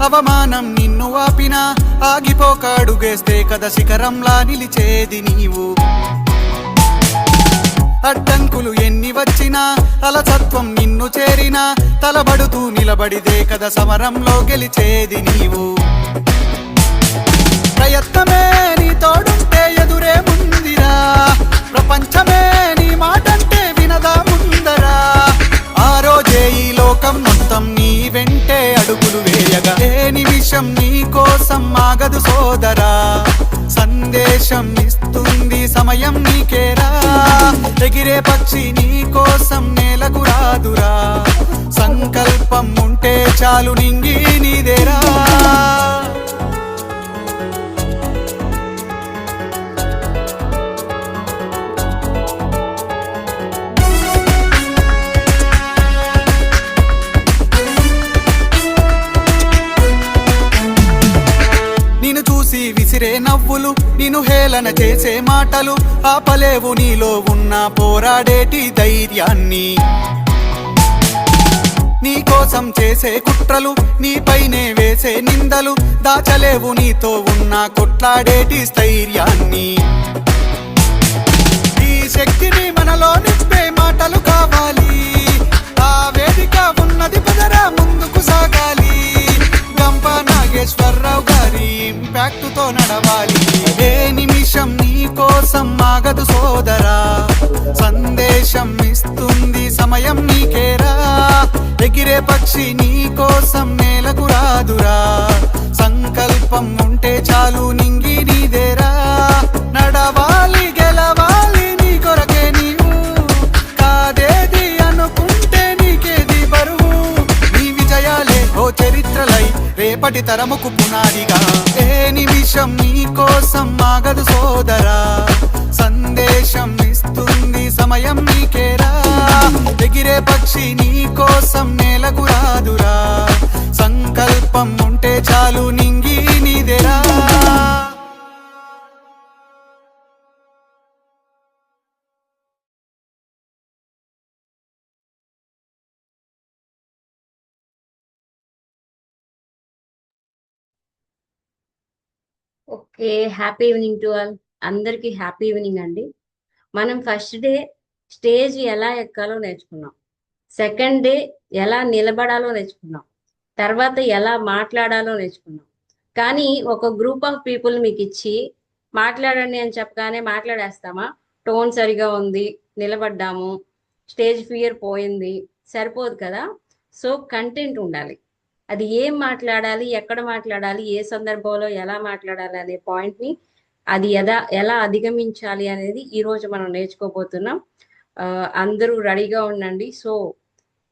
అవమానం నిన్ను ఆపినా ఆగిపోక అడుగేస్తే కదా శిఖరంలా నిలిచేది నీవు. అడ్డంకులు ఎన్ని వచ్చినా అలసత్వం నిన్ను చేరినా తలబడుతూ నిలబడిదే కదా సమరంలో గెలిచేది నీవు. ప్రయత్నమే నీ తోడుంటే ఎదురే ముందిరా, ప్రపంచమే నీ మాటంటే వినదా ముందరా. ఆ రోజే ఈ లోకం మొత్తం నీ వెంటే అడుగులు వేయగా ఏ నిమిషం నీ కోసం ఆగదు సోదరా. సందేశం ఇస్తుంది సమయం నీకేరా, ఎగిరే పక్షి నీ కోసం నేలకు రాదురా. సంకల్పం ఉంటే చాలు నింగి నీదేరా. విసిరే నవ్వులు నిన్ను హేళన చేసే మాటలు ఆపలేవు నీలో ఉన్న పోరాడేటి ధైర్యాన్ని. నీ కోసం చేసే కుట్రలు నీపైనే వేసే నిందలు దాచలేవు నీతో ఉన్న కొట్లాడేటి స్థైర్యాన్ని. ఈ శక్తిని మనలో నింపే మాటలు కావాలి, ఆ వేదిక ఉన్నది పదరా ముందుకు సాగాలి. గంప నాగేశ్వరరావు గారి ఇంపాక్ట్ తో నడవాలి. ఏ నిమిషం నీ కోసం ఆగదు సోదరా, సందేశం ఇస్తుంది సమయం నీకేరా. ఎగిరే పక్షి నీ కోసం నేలకు రాదురా. సంకల్పం ఉంటే చాలు నింగి నీదేరా. నడవాలి గెలవాలి నీ కొరకే నీవు, కాదేది అనుకుంటే నీకేది బరువు. నీ విజయాలే ఓ చరిత్రలై రేపటి తరముకు పునాదిగా. ఏ నిమిషం నీ కోసం ఆగదు సోదరా, సందేశం ఇస్తుంది సమయం నీకేరా. ఎగిరే పక్షి నీ కోసం నేలకు రాదురా. సంకల్పం ఉంటే చాలు నింగి నీదేరా. Okay, happy evening to all. అందరికీ హ్యాపీ ఈవినింగ్ అండి. మనం ఫస్ట్ డే స్టేజ్ ఎలా ఎక్కాలో నేర్చుకున్నాం, సెకండ్ డే ఎలా నిలబడాలో నేర్చుకున్నాం, తర్వాత ఎలా మాట్లాడాలో నేర్చుకున్నాం. కానీ ఒక గ్రూప్ ఆఫ్ పీపుల్ మీకు ఇచ్చి మాట్లాడండి అని చెప్పగానే మాట్లాడేస్తామా? టోన్ సరిగా ఉంది, నిలబడ్డాము, స్టేజ్ ఫియర్ పోయింది, సరిపోదు కదా. సో కంటెంట్ ఉండాలి. అది ఏం మాట్లాడాలి, ఎక్కడ మాట్లాడాలి, ఏ సందర్భంలో ఎలా మాట్లాడాలి అనే పాయింట్ని అది ఎలా అధిగమించాలి అనేది ఈరోజు మనం నేర్చుకోబోతున్నాం. అందరూ రెడీగా ఉండండి. సో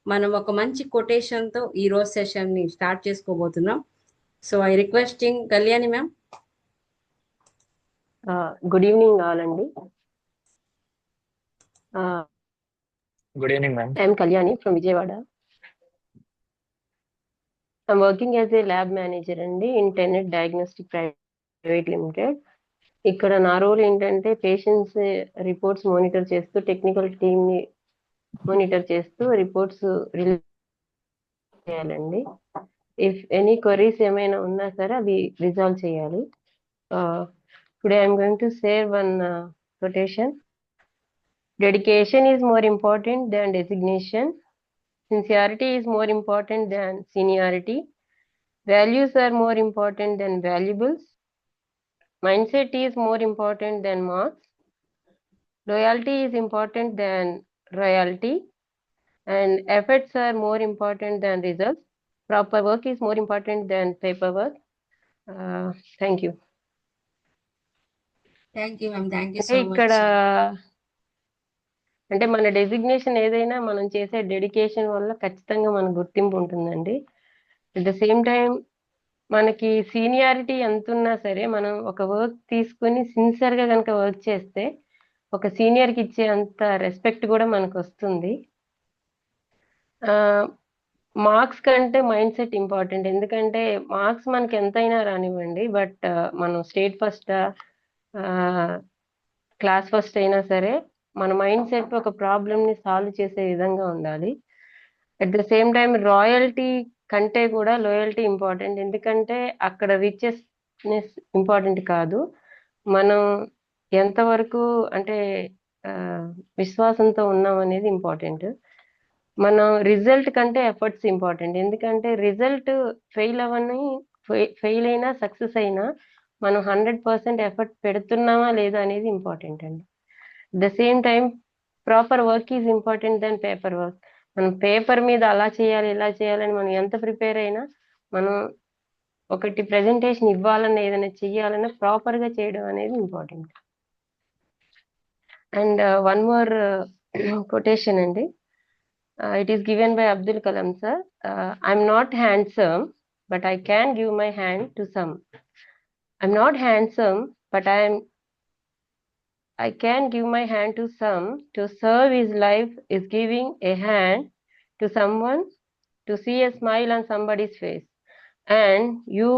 మనం ఒక మంచి కొటేషన్తో ఈరోజు సెషన్ని స్టార్ట్ చేసుకోబోతున్నాం. So I requesting Kalyani ma'am. Good evening all అండి. Good evening, ma'am. I am Kalyani from Vijayawada. I am working as a lab manager in Tenet Diagnostic Private Limited. ఇక్కడ నా రోల్ ఏంటంటే పేషెంట్స్ రిపోర్ట్స్ మానిటర్ చేస్తూ, technical team ని monitor చేస్తూ reports release చేయాలండి. If any queries ఏమైనా ఉన్నా సరే అవి రిజాల్వ్ చేయాలి. Today I'm going to share one quotation. Dedication is more important than designation. Sincerity is more important than seniority. Values are more important than valuables. Mindset is more important than marks. Loyalty is important than royalty. And efforts are more important than results. Proper work is more important than paperwork. Thank you. Thank you, ma'am. Thank you so much. అంటే మన designation ఏదైనా మనం చేసే dedication వల్ల ఖచ్చితంగా మన గుర్తింపు ఉంటుందండి. అట్ ద సేమ్ టైం మనకి సీనియారిటీ ఎంత ఉన్నా సరే మనం ఒక వర్క్ తీసుకుని సిన్సియర్గా కనుక వర్క్ చేస్తే ఒక సీనియర్కి ఇచ్చే అంత రెస్పెక్ట్ కూడా మనకు వస్తుంది. మార్క్స్ కంటే మైండ్ సెట్ ఇంపార్టెంట్. ఎందుకంటే మార్క్స్ మనకి ఎంతైనా రానివ్వండి, బట్ మనం స్టేట్ ఫస్ట్ క్లాస్ ఫస్ట్ అయినా సరే మన మైండ్ సెట్ ఒక ప్రాబ్లమ్ని సాల్వ్ చేసే విధంగా ఉండాలి. At the same time royalty కంటే కూడా లాయల్టీ ఇంపార్టెంట్. ఎందుకంటే అక్కడ రిచెస్నెస్ ఇంపార్టెంట్ కాదు, మనం ఎంతవరకు అంటే విశ్వాసంతో ఉన్నాం అనేది ఇంపార్టెంట్. మనం రిజల్ట్ కంటే ఎఫర్ట్స్ ఇంపార్టెంట్. ఎందుకంటే రిజల్ట్ ఫెయిల్ అయినా సక్సెస్ అయినా మనం 100% ఎఫర్ట్ పెడుతున్నామా లేదా అనేది ఇంపార్టెంట్ అండి. The same time proper work is important then paper work. మనం పేపర్ మీద అలా చేయాలి ఇలా చేయాలని మనం ఎంత ప్రిపేర్ అయినా, మనం ఒకటి ప్రెజెంటేషన్ ఇవ్వాలన్నా ఏదైనా చెయ్యాలన్నా ప్రాపర్ గా చేయడం అనేది important. And one more quotation అండి. It is given by Abdul Kalam sir. I'm not handsome, but I can give my hand to some. I'm not handsome, but I can give my hand to some. To serve his life is giving a hand to someone, to see a smile on somebody's face. And you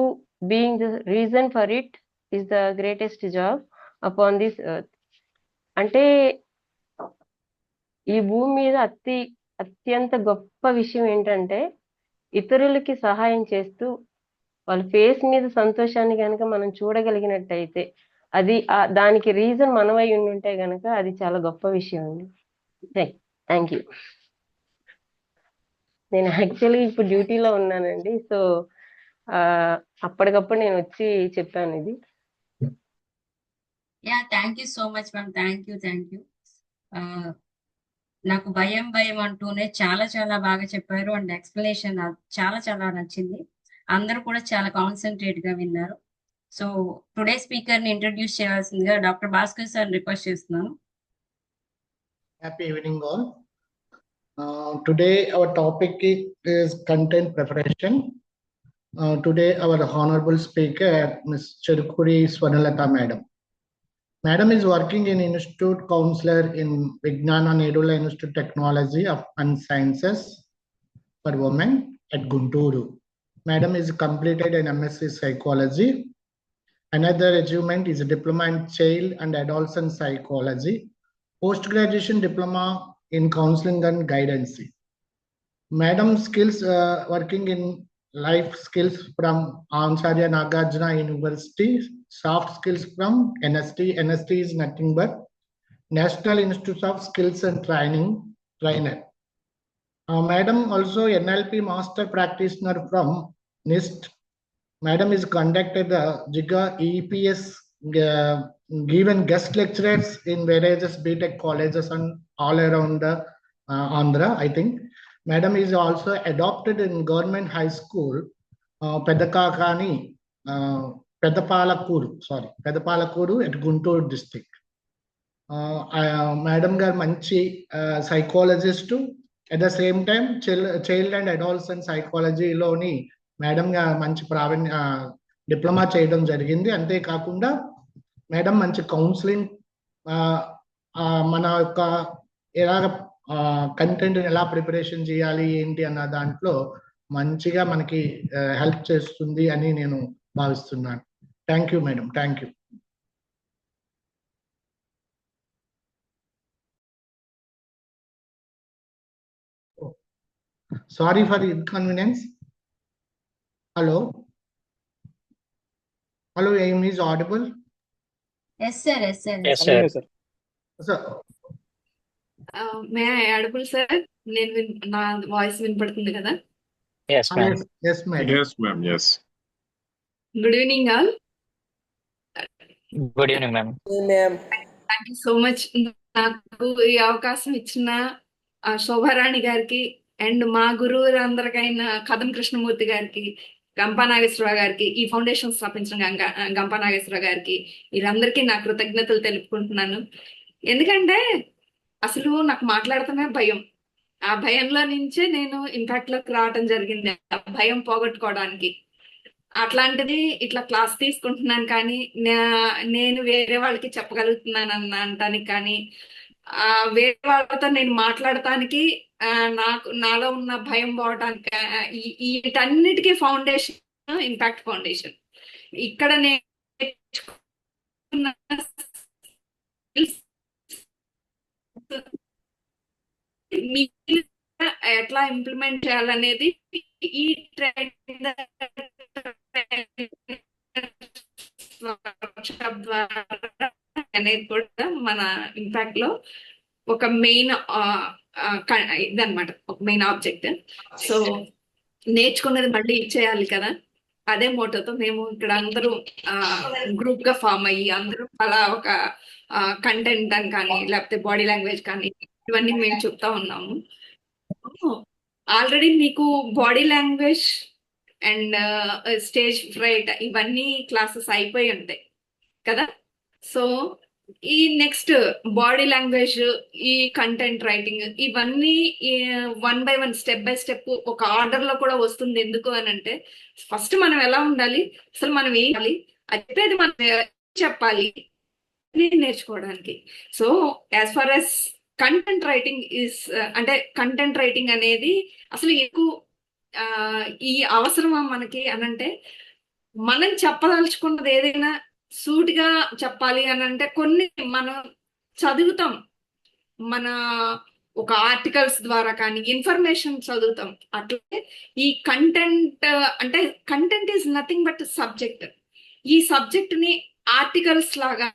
being the reason for it is the greatest job upon this earth. అంటే ఈ భూమి మీద అత్యంత గొప్ప విషయం ఏంటంటే, ఇతరులకి సహాయం చేస్తూ వాళ్ళ ఫేస్ మీద సంతోషాన్ని కనుక మనం చూడగలిగినట్టయితే, అది దానికి రీజన్ మనమై ఉంటే గనక అది చాలా గొప్ప విషయం అండి. Thank you. నేను యాక్చువల్గా ఇప్పుడు డ్యూటీలో ఉన్నానండి, సో అప్పటికప్పుడు నేను వచ్చి చెప్పాను ఇది. Thank you so much ma'am. Thank you. నాకు భయం అంటూనే చాలా చాలా బాగా చెప్పారు. అండ్ ఎక్స్ప్లెనేషన్ చాలా చాలా నచ్చింది. అందరూ కూడా చాలా కాన్సన్ట్రేట్ గా విన్నారు. సో టుడే స్పీకర్ ని ఇంట్రడ్యూస్ చేయాల్సిందిగా డాక్టర్ భాస్కర్ సార్ రిక్వెస్ట్ చేస్తున్నాను. Happy evening all. Today our topic is content preparation. Today our honorable speaker Ms. Cherukuri Swarnalatha madam. Madam is working in Institute Counselor in Vijnana Nedula Institute Technology and Sciences for Women at Guntur. Madam is completed an MSc Psychology. Another achievement is a diploma in Child and Adolescent Psychology. Post-graduation diploma in Counseling and Guidance. Madam skills working in life skills from Acharya Nagarjuna University. Soft skills from NST. NST is nothing but National Institute of Skills and Training trainer. Madam also NLP Master Practitioner from NIST. Madam is conducted the JIGA EPS given guest lecturers in various BTech colleges and all around the Andhra, I think. Madam is also adopted in government high school, Pedapalakuru at Guntur district. Madam gar manchi psychologist, at the same time child and adolescent psychology loni madam ga manchi diploma చేయడం జరిగింది. అంతే కాకుండా madam మంచి counselling, మన యొక్క ఎలాగ content ఎలా preparation చేయాలి ఏంటి అన్న దాంట్లో మంచిగా మనకి హెల్ప్ చేస్తుంది అని నేను భావిస్తున్నాను. Thank you madam. Thank you. Sorry for inconvenience. Hello, ఏం is audible? Yes sir. May I audible sir? నా వాయిస్ వినపడుతుంది కదా? Yes, ma'am. Yes, madam. Yes, ma'am. Yes. Good evening all. Good evening, ma'am. Thank you so much నాకు ఈ అవకాశం ఇచ్చిన శోభారాణి గారికి and మా గురువులందరికైన కదం కృష్ణమూర్తి గారికి, గంపా నాగేశ్వరరావు గారికి, ఈ ఫౌండేషన్ స్థాపించిన గంపా నాగేశ్వరరావు గారికి, వీళ్ళందరికీ నా కృతజ్ఞతలు తెలుపుకుంటున్నాను. ఎందుకంటే అసలు నాకు మాట్లాడటమే భయం. ఆ భయంలో నుంచే నేను ఇంపాక్ట్ లోకి రావటం జరిగింది, ఆ భయం పోగొట్టుకోవడానికి. అట్లాంటిది ఇట్లా క్లాస్ తీసుకుంటున్నాను, కానీ నేను వేరే వాళ్ళకి చెప్పగలుగుతున్నాను అనటానికి కానీ, వేరే వాళ్ళతో నేను మాట్లాడటానికి, నాలో ఉన్న భయం పోవటానికి, వీటన్నిటికీ ఫౌండేషన్ ఇంపాక్ట్ ఫౌండేషన్. ఇక్కడ నేను ఎట్లా ఇంప్లిమెంట్ చేయాలనేది ఈ ట్రైన్ ద్వారా అనేది కూడా మన ఇంపాక్ట్ లో ఒక మెయిన్ ఇదనమాట, ఒక మెయిన్ ఆబ్జెక్ట్. సో నేర్చుకున్నది మళ్ళీ ఇచ్చేయాలి కదా, అదే మోటోతో మేము ఇక్కడ అందరూ గ్రూప్ గా ఫామ్ అయ్యి అందరూ అలా ఒక కంటెంట్ అని కానీ లేకపోతే బాడీ లాంగ్వేజ్ కానీ ఇవన్నీ మేము చెప్తా ఉన్నాము. ఆల్రెడీ మీకు body language and stage freight ఇవన్నీ క్లాసెస్ అయిపోయి ఉంటాయి కదా. సో ఈ నెక్స్ట్ బాడీ లాంగ్వేజ్, ఈ కంటెంట్ రైటింగ్ ఇవన్నీ 1 by 1 స్టెప్ బై స్టెప్ ఒక ఆర్డర్ లో కూడా వస్తుంది. ఎందుకు అని అంటే ఫస్ట్ మనం ఎలా ఉండాలి, అసలు మనం ఏం చేయాలి, చెప్పేది మనం చెప్పాలి నేర్చుకోవడానికి. So as far as content writing is అంటే కంటెంట్ రైటింగ్ అనేది అసలు ఎక్కువ ఈ అవసరమా మనకి అనంటే, మనం చెప్పదలుచుకున్నది ఏదైనా సూటిగా చెప్పాలి అని అంటే కొన్ని మనం చదువుతాం, మన ఒక ఆర్టికల్స్ ద్వారా కానీ ఇన్ఫర్మేషన్ చదువుతాం. అట్లే ఈ కంటెంట్ అంటే content is nothing but subject. ఈ సబ్జెక్ట్ ని ఆర్టికల్స్ లాగా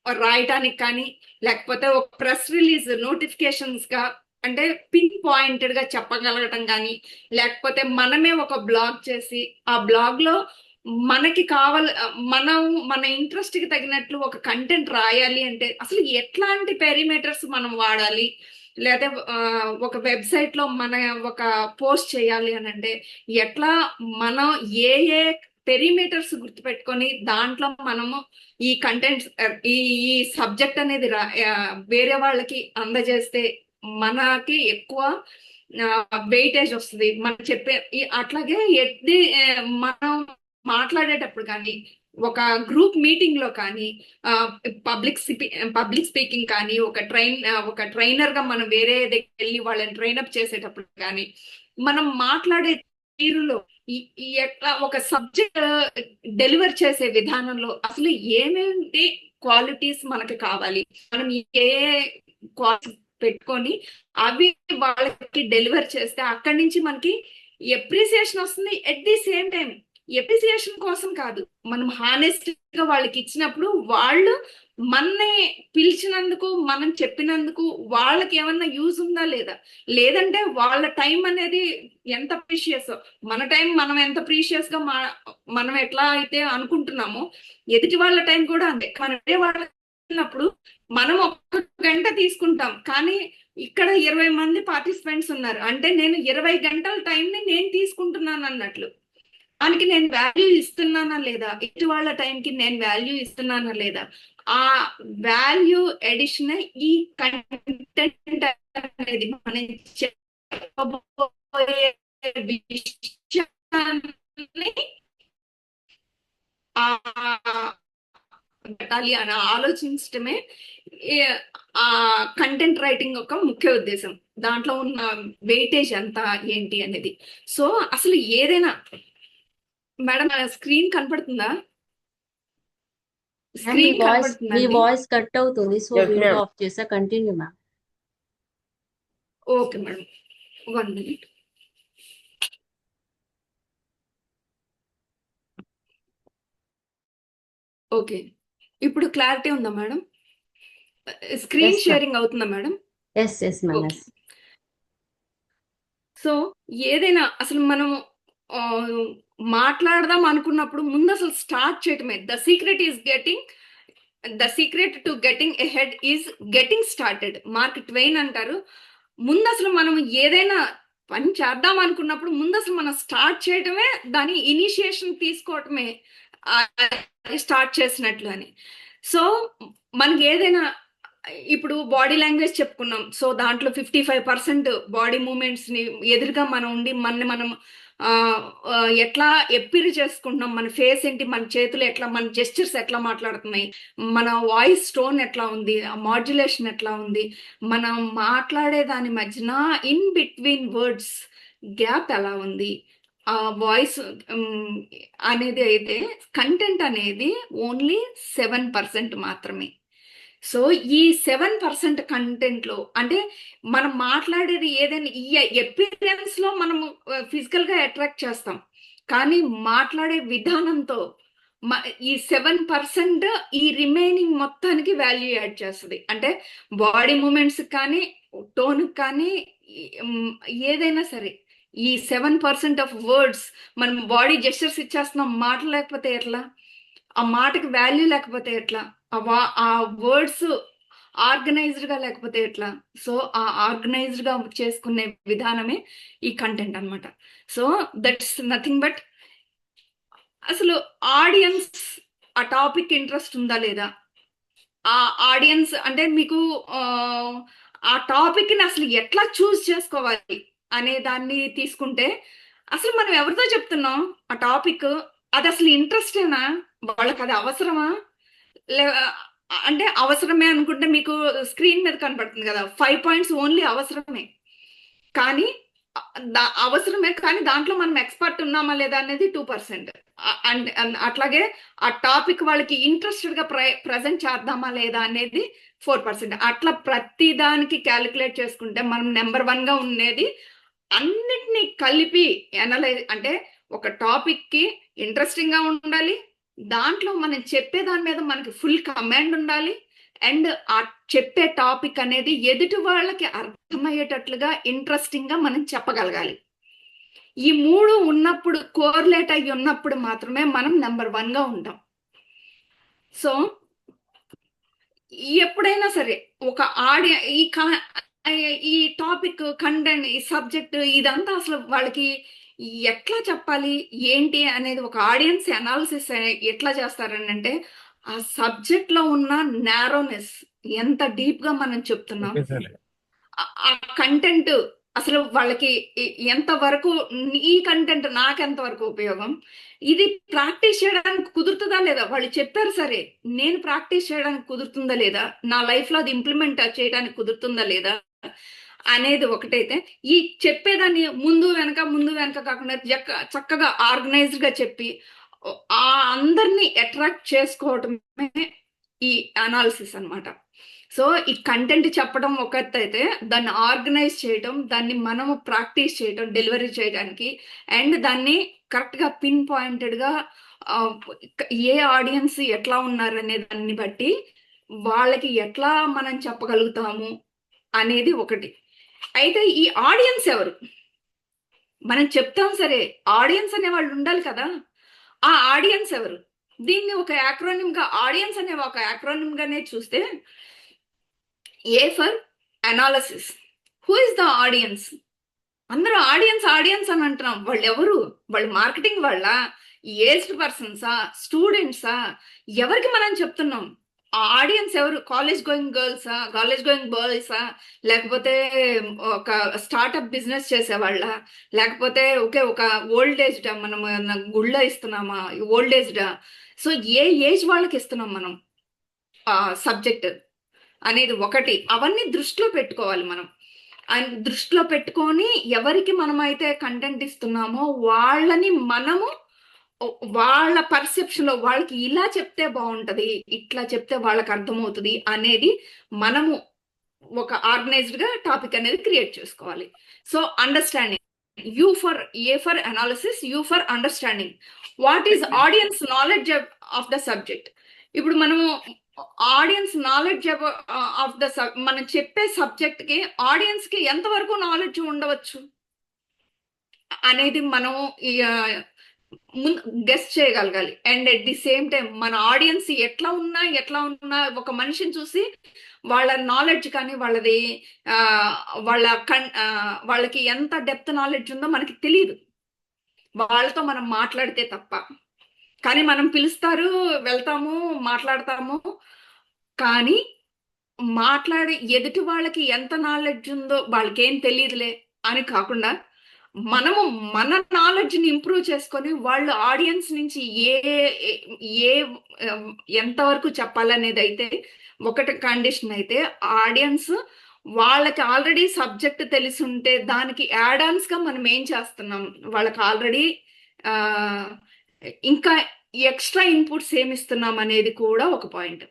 రాయటానికి కానీ లేకపోతే ఒక ప్రెస్ రిలీజ్ నోటిఫికేషన్స్ గా అంటే పిన్ పాయింటెడ్ గా చెప్పగలగటం కానీ, లేకపోతే మనమే ఒక బ్లాగ్ చేసి ఆ బ్లాగ్ లో మనకి మనం మన ఇంట్రెస్ట్ కి తగినట్లు ఒక కంటెంట్ రాయాలి అంటే అసలు ఎట్లాంటి పెరిమీటర్స్ మనం వాడాలి, లేదా ఒక వెబ్సైట్ లో మన ఒక పోస్ట్ చేయాలి అని అంటే ఎట్లా మనం ఏ ఏ పెరిమీటర్స్ గుర్తుపెట్టుకొని దాంట్లో మనము ఈ కంటెంట్ ఈ సబ్జెక్ట్ అనేది వేరే వాళ్ళకి అందజేస్తే మనకి ఎక్కువ వెయిటేజ్ వస్తుంది. మనం చెప్పే అట్లాగే మనం మాట్లాడేటప్పుడు కానీ ఒక గ్రూప్ మీటింగ్ లో కానీ పబ్లిక్ స్పీకింగ్ కానీ ఒక ట్రైనర్ గా మనం వేరే దగ్గర వెళ్ళి వాళ్ళని ట్రైనప్ చేసేటప్పుడు కానీ మనం మాట్లాడే తీరులో ఎట్లా ఒక సబ్జెక్ట్ డెలివర్ చేసే విధానంలో అసలు ఏమేంటి క్వాలిటీస్ మనకి కావాలి, మనం ఏ క్వాలిటీస్ పెట్టుకొని అవి వాళ్ళకి డెలివర్ చేస్తే అక్కడి నుంచి మనకి ఎప్రిసియేషన్ వస్తుంది. At the same time appreciation కోసం కాదు, మనం హానెస్ట్ గా వాళ్ళకి ఇచ్చినప్పుడు వాళ్ళు మనని పిలిచినందుకు మనం చెప్పినందుకు వాళ్ళకి ఏమన్నా యూజ్ ఉందా లేదా, లేదంటే వాళ్ళ టైం అనేది ఎంత ప్రీషియస్, మన టైం మనం ఎంత ప్రీషియస్ గా మనం ఎట్లా అయితే అనుకుంటున్నామో ఎదుటి వాళ్ళ టైం కూడా అంతే. మన వాళ్ళప్పుడు మనం 1 గంట తీసుకుంటాం, కానీ ఇక్కడ 20 మంది పార్టిసిపెంట్స్ ఉన్నారు అంటే నేను 20 గంటల టైంని నేను తీసుకుంటున్నాను అన్నట్లు. దానికి నేను వాల్యూ ఇస్తున్నానా లేదా, ఇటు వాళ్ళ టైంకి నేను వాల్యూ ఇస్తున్నానా లేదా, ఆ వాల్యూ ఎడిషన్ ఈ కంటెంట్ అనేది మనం చెప్పబోయే విషయాన్ని పెట్టాలి అని ఆలోచించటమే ఆ కంటెంట్ రైటింగ్ యొక్క ముఖ్య ఉద్దేశం. దాంట్లో ఉన్న వెయిటేజ్ ఎంత ఏంటి అనేది. సో అసలు ఏదైనా మేడం స్క్రీన్ కనపడుతుందా? స్క్రీన్ మీ కనపడుతుందండి? వాయిస్ కట్ అవుతుంది, so Yes, video ma'am. Off చేసా, continue ma'am. Okay madam, 1 minute. Okay, ఇప్పుడు క్లారిటీ ఉందా madam? Screen Yes, ma'am. Sharing అవుతుందా madam? Yes ma'am. Okay. So ఏదైనా అసలు మనం మాట్లాడదాం అనుకున్నప్పుడు ముందు అసలు స్టార్ట్ చేయటమే. The secret to getting ahead is getting started. Mark Twain అంటారు, ముందు అసలు మనం ఏదైనా పని చేద్దాం అనుకున్నప్పుడు ముందు అసలు మనం స్టార్ట్ చేయటమే, దాని ఇనిషియేషన్ తీసుకోవటమే స్టార్ట్ చేసినట్లు అని. సో మనకి ఏదైనా ఇప్పుడు బాడీ లాంగ్వేజ్ చెప్పుకున్నాం. సో దాంట్లో 55% బాడీ మూమెంట్స్ ని ఎదురుగా మనం ఉండి మనం ఎట్లా ఎప్పిరి చేసుకుంటున్నాం, మన ఫేస్ ఏంటి, మన చేతులు ఎట్లా, మన జెస్చర్స్ ఎట్లా మాట్లాడుతున్నాయి, మన వాయిస్ టోన్ ఎట్లా ఉంది, ఆ మాడ్యులేషన్ ఎట్లా ఉంది, మనం మాట్లాడే దాని మధ్యన ఇన్ బిట్వీన్ వర్డ్స్ గ్యాప్ ఎలా ఉంది, ఆ వాయిస్ అనేది అయితే కంటెంట్ అనేది ఓన్లీ 7% మాత్రమే. సో ఈ 7% కంటెంట్లో అంటే మనం మాట్లాడేది ఏదైనా ఈ appearance లో మనము physical గా అట్రాక్ట్ చేస్తాం, కానీ మాట్లాడే విధానంతో ఈ 7% ఈ రిమైనింగ్ మొత్తానికి వాల్యూ యాడ్ చేస్తుంది. అంటే బాడీ మూమెంట్స్ కానీ టోన్ కానీ ఏదైనా సరే ఈ 7% ఆఫ్ వర్డ్స్ మనం బాడీ జెస్చర్స్ ఇచ్చేస్తున్నాం, మాట లేకపోతే ఎట్లా, ఆ మాటకి వాల్యూ లేకపోతే ఎట్లా, ఆ వర్డ్స్ ఆర్గనైజ్డ్ గా లేకపోతే ఎట్లా. సో ఆ ఆర్గనైజ్డ్ గా చేసుకునే విధానమే ఈ కంటెంట్ అన్నమాట. సో దట్స్ నథింగ్ బట్ అసలు ఆడియన్స్ ఆ టాపిక్ ఇంట్రెస్ట్ ఉందా లేదా, ఆ ఆడియన్స్ అంటే మీకు ఆ టాపిక్ ని అసలు ఎట్లా చూస్ చేసుకోవాలి అనే దాన్ని తీసుకుంటే అసలు మనం ఎవరితో చెప్తున్నాం ఆ టాపిక్, అది అసలు ఇంట్రెస్టేనా, వాళ్ళకి అది అవసరమా, లే అంటే అవసరమే అనుకుంటే మీకు స్క్రీన్ మీద కనబడుతుంది కదా 5 పాయింట్స్ ఓన్లీ అవసరమే, కానీ అవసరమే కానీ దాంట్లో మనం ఎక్స్పర్ట్ ఉన్నామా లేదా అనేది 2%. అండ్ అట్లాగే ఆ టాపిక్ వాళ్ళకి ఇంట్రెస్టెడ్ గా ప్రజెంట్ చేద్దామా లేదా అనేది 4%. అట్లా ప్రతి దానికి క్యాలిక్యులేట్ చేసుకుంటే మనం నెంబర్ 1 గా ఉండేది అన్నిటినీ కలిపి అనలైజ్, అంటే ఒక టాపిక్ కి ఇంట్రెస్టింగ్ గా ఉండాలి, దాంట్లో మనం చెప్పే దాని మీద మనకి ఫుల్ కమాండ్ ఉండాలి, అండ్ ఆ చెప్పే టాపిక్ అనేది ఎదుటి వాళ్ళకి అర్థమయ్యేటట్లుగా ఇంట్రెస్టింగ్ గా మనం చెప్పగలగాలి. ఈ 3 ఉన్నప్పుడు, కోరిలేట్ అయ్యి ఉన్నప్పుడు మాత్రమే మనం నెంబర్ 1 గా ఉంటాం. సో ఎప్పుడైనా సరే ఒక ఈ టాపిక్ కంటెంట్ ఈ సబ్జెక్ట్ ఇదంతా అసలు వాళ్ళకి ఎట్లా చెప్పాలి ఏంటి అనేది ఒక ఆడియన్స్ అనాలిసిస్ ఎట్లా చేస్తారని అంటే ఆ సబ్జెక్ట్ లో ఉన్న నారోనెస్, ఎంత డీప్ గా మనం చెప్తున్నాం, ఆ కంటెంట్ అసలు వాళ్ళకి ఎంత వరకు, ఈ కంటెంట్ నాకు ఎంత వరకు ఉపయోగం, ఇది ప్రాక్టీస్ చేయడానికి కుదురుతుందా లేదా, వాళ్ళు చెప్పారు సరే నేను ప్రాక్టీస్ చేయడానికి కుదురుతుందా లేదా, నా లైఫ్ లో అది ఇంప్లిమెంట్ చేయడానికి కుదురుతుందా లేదా అనేది ఒకటైతే, ఈ చెప్పేదాన్ని ముందు వెనక కాకుండా చక్కగా ఆర్గనైజ్డ్ గా చెప్పి ఆ అందరినీ అట్రాక్ట్ చేసుకోవటమే ఈ అనాలిసిస్ అన్నమాట. సో ఈ కంటెంట్ చెప్పడం ఒకటైతే దాన్ని ఆర్గనైజ్ చేయడం, దాన్ని మనము ప్రాక్టీస్ చేయడం డెలివరీ చేయడానికి, అండ్ దాన్ని కరెక్ట్ గా పిన్ పాయింటెడ్ గా ఏ ఆడియన్స్ ఎట్లా ఉన్నారనే దాన్ని బట్టి వాళ్ళకి ఎట్లా మనం చెప్పగలుగుతాము అనేది ఒకటి. అయితే ఈ ఆడియన్స్ ఎవరు, మనం చెప్తాం సరే ఆడియన్స్ అనే వాళ్ళు ఉండాలి కదా, ఆ ఆడియన్స్ ఎవరు, దీన్ని ఒక యాక్రోనిమ్ గా ఆడియన్స్ అనే ఒక యాక్రోనిమ్ గానే చూస్తే A for analysis. Who is the audience? అందరూ ఆడియన్స్ అని అంటున్నాం, వాళ్ళు ఎవరు, వాళ్ళు మార్కెటింగ్ వాళ్ళ, ఏజ్డ్ పర్సన్సా, స్టూడెంట్సా, ఎవరికి మనం చెప్తున్నాం? ఆ ఆడియన్స్ ఎవరు? కాలేజ్ గోయింగ్ గర్ల్సా, కాలేజ్ గోయింగ్ బాయ్సా, లేకపోతే ఒక స్టార్ట్అప్ బిజినెస్ చేసేవాళ్ళ, లేకపోతే ఒక ఓల్డ్ ఏజ్డా, మనం గుళ్ళ ఇస్తున్నామా ఓల్డ్ ఏజ్డా? సో ఏ ఏజ్ వాళ్ళకి ఇస్తున్నాం మనం సబ్జెక్ట్ అనేది ఒకటి, అవన్నీ దృష్టిలో పెట్టుకోవాలి మనం. అండ్ దృష్టిలో పెట్టుకొని ఎవరికి మనమైతే కంటెంట్ ఇస్తున్నామో వాళ్ళని మనము వాళ్ళ పర్సెప్షన్ లో వాళ్ళకి ఇలా చెప్తే బాగుంటది, ఇట్లా చెప్తే వాళ్ళకి అర్థమవుతుంది అనేది మనము ఒక ఆర్గనైజ్డ్ గా టాపిక్ అనేది క్రియేట్ చేసుకోవాలి. So understanding, A for analysis, you for understanding what is audience knowledge of the subject. ఇప్పుడు మనము ఆడియన్స్ నాలెడ్జ్ ఆఫ్ ద మనం చెప్పే సబ్జెక్ట్ కి ఆడియన్స్ కి ఎంతవరకు నాలెడ్జ్ ఉండవచ్చు అనేది మనం గెస్ట్ చేయగలగాలి. And at the same time మన ఆడియన్స్ ఎట్లా ఉన్నా ఒక మనిషిని చూసి వాళ్ళ నాలెడ్జ్ కానీ వాళ్ళది వాళ్ళకి ఎంత డెప్త్ నాలెడ్జ్ ఉందో మనకి తెలియదు వాళ్ళతో మనం మాట్లాడితే తప్ప. కానీ మనం పిలుస్తారు, వెళ్తాము, మాట్లాడతాము, కానీ మాట్లాడి ఎదుటి వాళ్ళకి ఎంత నాలెడ్జ్ ఉందో వాళ్ళకి ఏం తెలియదులే అని కాకుండా మనము మన నాలెడ్జ్ ని ఇంప్రూవ్ చేసుకొని వాళ్ళు ఆడియన్స్ నుంచి ఎంతవరకు చెప్పాలనేది అయితే ఒకటి కండిషన్. అయితే ఆడియన్స్ వాళ్ళకి ఆల్రెడీ సబ్జెక్ట్ తెలిసి ఉంటే దానికి యాడ్ ఆన్స్ గా మనం ఏం చేస్తున్నాం, వాళ్ళకి ఆల్రెడీ ఇంకా ఎక్స్ట్రా ఇన్పుట్స్ ఏమిస్తున్నాం అనేది కూడా ఒక పాయింట్.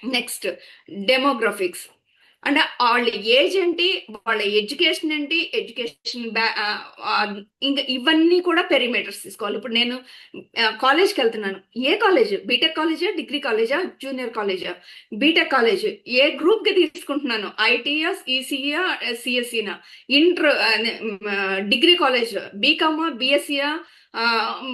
నెక్స్ట్ డెమోగ్రఫిక్స్, అంటే వాళ్ళ ఏజ్ ఏంటి, వాళ్ళ ఎడ్యుకేషన్ ఏంటి, ఎడ్యుకేషన్ ఇంకా ఇవన్నీ కూడా పెరిమీటర్స్ తీసుకోవాలి. ఇప్పుడు నేను కాలేజ్కి వెళ్తున్నాను, ఏ కాలేజ్, బీటెక్ కాలేజా, డిగ్రీ కాలేజా, జూనియర్ కాలేజా? బీటెక్ కాలేజ్ ఏ గ్రూప్ కి తీసుకుంటున్నాను, ఐటీయా, ఈసీయా, సిఎస్సినా? ఇంటర్ డిగ్రీ కాలేజ్ బీకామా, బిఎస్సియా,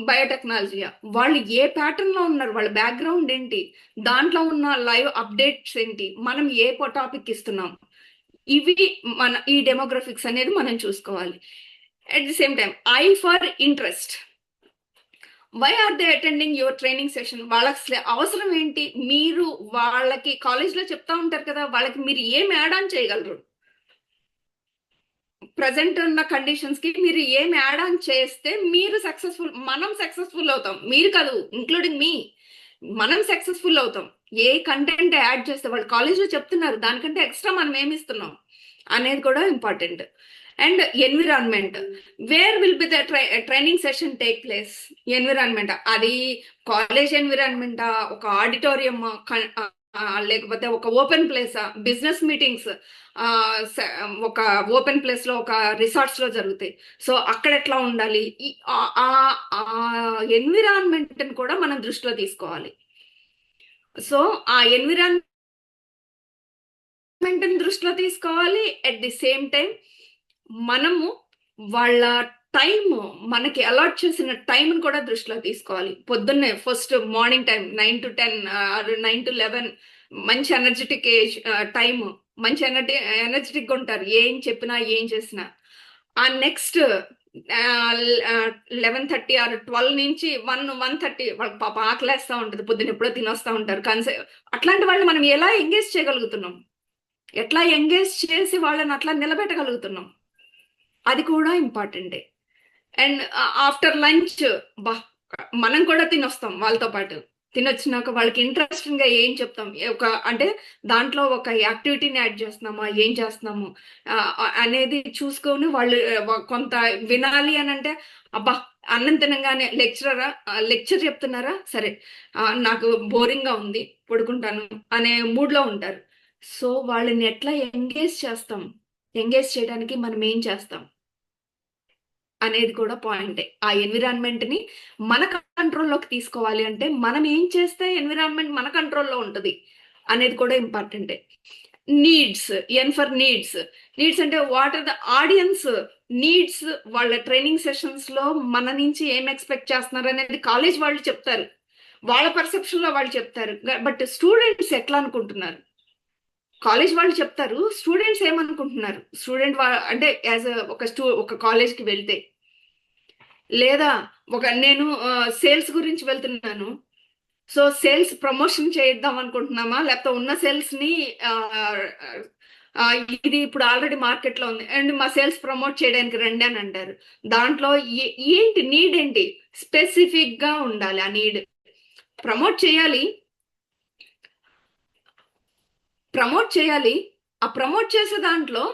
బయోటెక్నాలజీయా? వాళ్ళు ఏ ప్యాటర్న్ లో ఉన్నారు, వాళ్ళ బ్యాక్గ్రౌండ్ ఏంటి, దాంట్లో ఉన్న లైవ్ అప్డేట్స్ ఏంటి, మనం ఏ టాపిక్ ఇస్తున్నాం, ఇవి ఈ డెమోగ్రఫిక్స్ అనేది మనం చూసుకోవాలి. At the same time I for interest, why are they attending your training session? వాళ్ళకి అవసరం ఏంటి? మీరు వాళ్ళకి కాలేజ్లో చెప్తా ఉంటారు కదా, వాళ్ళకి మీరు ఏం యాడ్ ఆన్ చేయగలరు? ప్రజెంట్ ఉన్న కండిషన్స్ కి మీరు ఏం యాడ్ ఆన్ చేస్తే మీరు సక్సెస్ఫుల్, మనం సక్సెస్ఫుల్ అవుతాం, మీరు కాదు, ఇంక్లూడింగ్ మీ, మనం సక్సెస్ఫుల్ అవుతాం. ఏ కంటెంట్ యాడ్ చేస్తే, వాళ్ళు కాలేజ్లో చెప్తున్నారు, దానికంటే ఎక్స్ట్రా మనం ఏమి ఇస్తున్నాం అనేది కూడా important. And environment, where will be the training session take place? Environment, అది కాలేజ్ ఎన్విరాన్మెంటా, ఒక ఆడిటోరియం, లేకపోతే ఒక ఓపెన్ ప్లేసా, బిజినెస్ మీటింగ్స్ ఒక ఓపెన్ ప్లేస్ లో, ఒక రిసార్ట్స్ లో జరుగుతాయి. సో అక్కడ ఎట్లా ఉండాలి, ఎన్విరాన్మెంట్ కూడా మనం దృష్టిలో తీసుకోవాలి. సో ఆ ఎన్విరాన్మెంట్ దృష్టిలో తీసుకోవాలి. అట్ ది సేమ్ టైం మనము వాళ్ళ టైం, మనకి అలాట్ చేసిన టైం కూడా దృష్టిలో తీసుకోవాలి. పొద్దున్నే first morning time 9 to 10, 9 to 11 మంచి ఎనర్జెటిక్ ఏజ్ టైం, మంచి ఎనర్జెటిక్ గా ఉంటారు, ఏం చెప్పినా ఏం చేసినా. ఆ నెక్స్ట్ 11:30 or 12 నుంచి 1:30 వాళ్ళకి పాప ఆకలేస్తా ఉంటుంది, పొద్దున్న ఎప్పుడో తినొస్తా ఉంటారు. అట్లాంటి వాళ్ళు మనం ఎలా ఎంగేజ్ చేయగలుగుతున్నాం, ఎట్లా ఎంగేజ్ చేసి వాళ్ళని అట్లా నిలబెట్టగలుగుతున్నాం, అది కూడా ఇంపార్టెంటే. అండ్ ఆఫ్టర్ లంచ్ మనం కూడా తినొస్తాం, వాళ్ళతో పాటు తినొచ్చినాక వాళ్ళకి ఇంట్రెస్టింగ్ గా ఏం చెప్తాం, అంటే దాంట్లో ఒక యాక్టివిటీని యాడ్ చేస్తున్నామా, ఏం చేస్తున్నాము అనేది చూసుకొని వాళ్ళు కొంత వినాలి అని అంటే, అబ్బా అన్నం తినగానే లెక్చర్ చెప్తున్నారా, సరే నాకు బోరింగ్ గా ఉంది, పడుకుంటాను అనే మూడ్ లో ఉంటారు. సో వాళ్ళని ఎట్లా ఎంగేజ్ చేస్తాం, ఎంగేజ్ చేయడానికి మనం ఏం చేస్తాం అనేది కూడా పాయింటే. ఆ ఎన్విరాన్మెంట్ ని మన కంట్రోల్లోకి తీసుకోవాలి అంటే మనం ఏం చేస్తే ఎన్విరాన్మెంట్ మన కంట్రోల్లో ఉంటుంది అనేది కూడా ఇంపార్టెంటే. నీడ్స్, ఫర్ నీడ్స్ అంటే what are the audience needs? వాళ్ళ ట్రైనింగ్ సెషన్స్ లో మన నుంచి ఏం ఎక్స్పెక్ట్ చేస్తున్నారు అనేది కాలేజ్ వాళ్ళు చెప్తారు, వాళ్ళ పర్సెప్షన్ లో వాళ్ళు చెప్తారు. బట్ స్టూడెంట్స్ ఎట్లా అనుకుంటున్నారు? కాలేజ్ వాళ్ళు చెప్తారు, స్టూడెంట్స్ ఏమనుకుంటున్నారు? స్టూడెంట్ అంటే యాజ్ ఒక కాలేజ్ కి వెళ్తే, లేదా నేను సేల్స్ గురించి వెళ్తున్నాను, సో సేల్స్ ప్రమోషన్ చేద్దాం అనుకుంటున్నామా, లేకపోతే ఉన్న సేల్స్ ని ఇది ఇప్పుడు ఆల్రెడీ మార్కెట్ లో ఉంది అండ్ మా సేల్స్ ప్రమోట్ చేయడానికి రండి అని అంటారు. దాంట్లో ఏంటి నీడ్, ఏంటి స్పెసిఫిక్ గా ఉండాలి. ఆ నీడ్ ప్రమోట్ చేయాలి, ఆ ప్రమోట్ చేసే దాంట్లో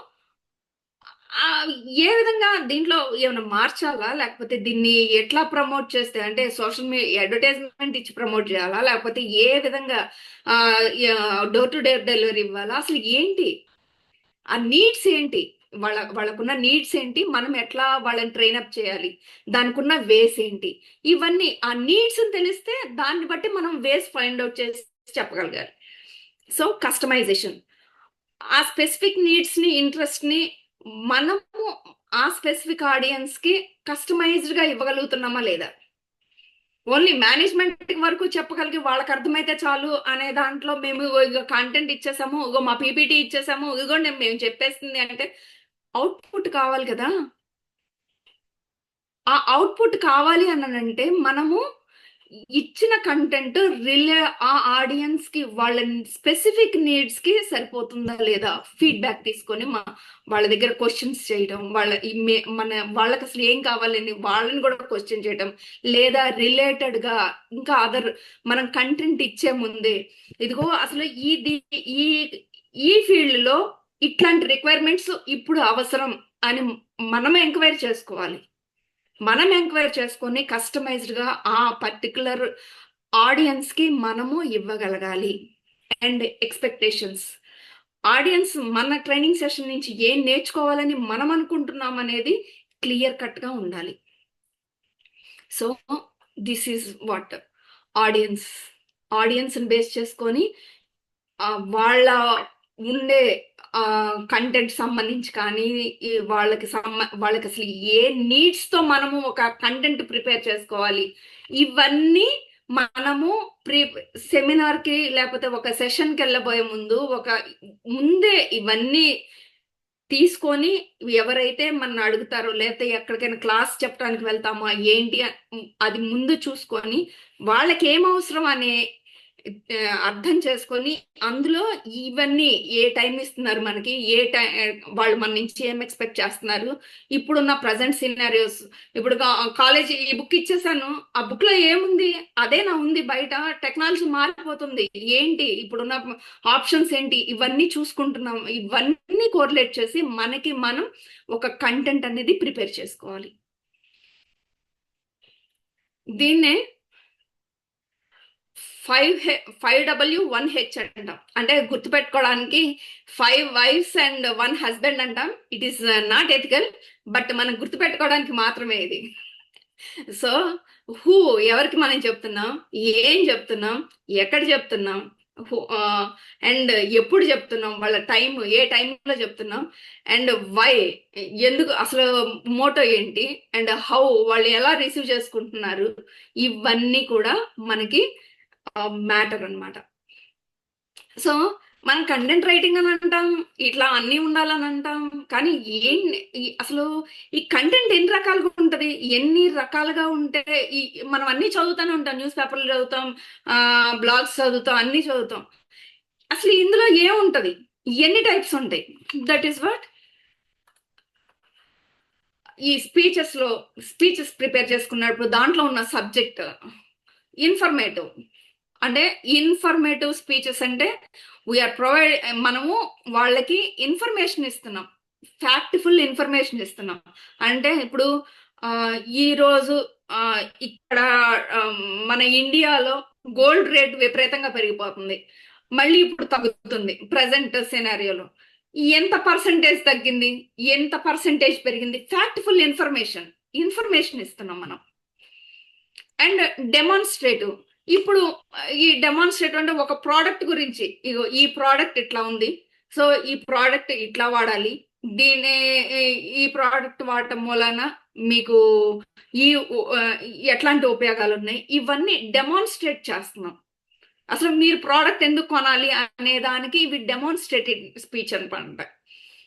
ఏ విధంగా దీంట్లో ఏమైనా మార్చాలా, లేకపోతే దీన్ని ఎట్లా ప్రమోట్ చేస్తే, అంటే సోషల్ మీడియా అడ్వర్టైజ్మెంట్ ఇచ్చి ప్రమోట్ చేయాలా, లేకపోతే ఏ విధంగా డోర్ టు డోర్ డెలివరీ ఇవ్వాలా, అసలు ఏంటి ఆ నీడ్స్ ఏంటి, వాళ్ళకున్న నీడ్స్ ఏంటి, మనం ఎట్లా వాళ్ళని ట్రైన్అప్ చేయాలి, దానికి ఉన్న వేస్ ఏంటి, ఇవన్నీ ఆ నీడ్స్ తెలిస్తే దాన్ని బట్టి మనం వేస్ ఫైండ్ అవుట్ చేసి చెప్పగలగాలి. సో కస్టమైజేషన్, ఆ స్పెసిఫిక్ నీడ్స్ ని, ఇంట్రెస్ట్ ని మనము ఆ స్పెసిఫిక్ ఆడియన్స్ కి కస్టమైజ్డ్ గా ఇవ్వగలుగుతున్నామా లేదా? ఓన్లీ మేనేజ్మెంట్ వరకు చెప్పగలిగి వాళ్ళకి అర్థమైతే చాలు అనే దాంట్లో మేము ఇగో కంటెంట్ ఇచ్చేసాము, ఇగో మా పీపీటీ ఇచ్చేసాము, ఇగోండి మేము చెప్పేస్తుంది అంటే అవుట్పుట్ కావాలి కదా. ఆ అవుట్పుట్ కావాలి అని అంటే మనము ఇచ్చిన కంటెంట్ ఆ ఆడియన్స్ కి, వాళ్ళ స్పెసిఫిక్ నీడ్స్ కి సరిపోతుందా లేదా ఫీడ్బ్యాక్ తీసుకొని వాళ్ళ దగ్గర క్వశ్చన్స్ చేయడం, వాళ్ళకి అసలు ఏం కావాలని వాళ్ళని కూడా క్వశ్చన్ చేయడం, లేదా రిలేటెడ్ గా ఇంకా మనం కంటెంట్ ఇచ్చే ముందే ఇదిగో అసలు ఈ ఫీల్డ్ లో ఇట్లాంటి రిక్వైర్మెంట్స్ ఇప్పుడు అవసరం అని మనం ఎంక్వైరీ చేసుకోవాలి. మనం ఎంక్వైరీ చేసుకొని కస్టమైజ్డ్ గా ఆ పర్టికులర్ ఆడియన్స్ కి మనము ఇవ్వగలగాలి. And expectations. ఆడియన్స్ మన ట్రైనింగ్ సెషన్ నుంచి ఏం నేర్చుకోవాలని మనం అనుకుంటున్నాం అనేది క్లియర్ కట్గా ఉండాలి. సో దిస్ ఈజ్ వాట్ ఆడియన్స్ని బేస్ చేసుకొని వాళ్ళ ఉండే కంటెంట్ సంబంధించి కానీ వాళ్ళకి అసలు ఏ నీడ్స్తో మనము ఒక కంటెంట్ ప్రిపేర్ చేసుకోవాలి, ఇవన్నీ మనము సెమినార్కి లేకపోతే ఒక సెషన్కి వెళ్ళబోయే ముందే ఇవన్నీ తీసుకొని ఎవరైతే మన అడుగుతారో లేకపోతే ఎక్కడికైనా క్లాస్ చెప్పడానికి వెళ్తామా ఏంటి అది ముందు చూసుకొని వాళ్ళకి ఏం అవసరం అనే అర్థం చేసుకొని అందులో ఇవన్నీ ఏ టైం ఇస్తున్నారు మనకి, వాళ్ళు మన నుంచి ఏం ఎక్స్పెక్ట్ చేస్తున్నారు, ఇప్పుడున్న ప్రజెంట్ సినారియోస్. ఇప్పుడు కాలేజ్ ఈ బుక్ ఇచ్చేసాను, ఆ బుక్ లో ఏముంది అదేనా ఉంది, బయట టెక్నాలజీ మారిపోతుంది, ఏంటి ఇప్పుడున్న ఆప్షన్స్ ఏంటి, ఇవన్నీ చూసుకుంటున్నాం. ఇవన్నీ కోరిలేట్ చేసి మనకి మనం ఒక కంటెంట్ అనేది ప్రిపేర్ చేసుకోవాలి. దీన్నే 5W1H అంటాం. అంటే గుర్తుపెట్టుకోవడానికి 5 wives and 1 husband అంటాం. It is not ethical, but మనం గుర్తుపెట్టుకోవడానికి మాత్రమే ఇది. సో ఎవరికి మనం చెప్తున్నాం, ఏం చెప్తున్నాం, ఎక్కడ చెప్తున్నాం, అండ్ ఎప్పుడు చెప్తున్నాం, వాళ్ళ టైం ఏ టైంలో చెప్తున్నాం, అండ్ వై ఎందుకు, అసలు మోటో ఏంటి, అండ్ హౌ వాళ్ళు ఎలా రిసీవ్ చేసుకుంటున్నారు, ఇవన్నీ కూడా మనకి మ్యాటర్ అన్నమాట. సో మనం కంటెంట్ రైటింగ్ అని అంటాం, ఇట్లా అన్నీ ఉండాలని అంటాం, కానీ అసలు ఈ కంటెంట్ ఎన్ని రకాలుగా ఉంటుంది, ఎన్ని రకాలుగా ఉంటే మనం అన్ని చదువుతూనే ఉంటాం, న్యూస్ పేపర్లు చదువుతాం, బ్లాగ్స్ చదువుతాం, అన్ని చదువుతాం. అసలు ఇందులో ఏముంటది, ఎన్ని టైప్స్ ఉంటాయి, దట్ ఈస్ వాట్ ఈ స్పీచెస్ ప్రిపేర్ చేసుకున్నప్పుడు దాంట్లో ఉన్న సబ్జెక్ట్ ఇన్ఫర్మేటివ్. అంటే ఇన్ఫర్మేటివ్ స్పీచెస్ అంటే మనము వాళ్ళకి ఇన్ఫర్మేషన్ ఇస్తున్నాం, ఫ్యాక్ట్ఫుల్ ఇన్ఫర్మేషన్ ఇస్తున్నాం. అంటే ఇప్పుడు ఈరోజు ఇక్కడ మన ఇండియాలో గోల్డ్ రేట్ విపరీతంగా పెరిగిపోతుంది, మళ్ళీ ఇప్పుడు తగ్గుతుంది. ప్రజెంట్ సినారియోలో ఎంత పర్సంటేజ్ తగ్గింది, ఎంత పర్సంటేజ్ పెరిగింది, ఫ్యాక్ట్ఫుల్ ఇన్ఫర్మేషన్ ఇస్తున్నాం మనం. అండ్ డెమాన్స్ట్రేటివ్, ఇప్పుడు ఈ డెమాన్స్ట్రేటివ్ అంటే ఒక ప్రోడక్ట్ గురించి, ఇగో ఈ ప్రోడక్ట్ ఇట్లా ఉంది, సో ఈ ప్రోడక్ట్ ఇట్లా వాడాలి, ఈ ప్రోడక్ట్ వాడటం మూలన మీకు ఎట్లాంటి ఉపయోగాలు ఉన్నాయి, ఇవన్నీ డెమాన్స్ట్రేట్ చేస్తున్నాం. అసలు మీరు ప్రోడక్ట్ ఎందుకు కొనాలి అనే దానికి ఇవి డెమాన్స్ట్రేటెడ్ స్పీచ్ అనమాట.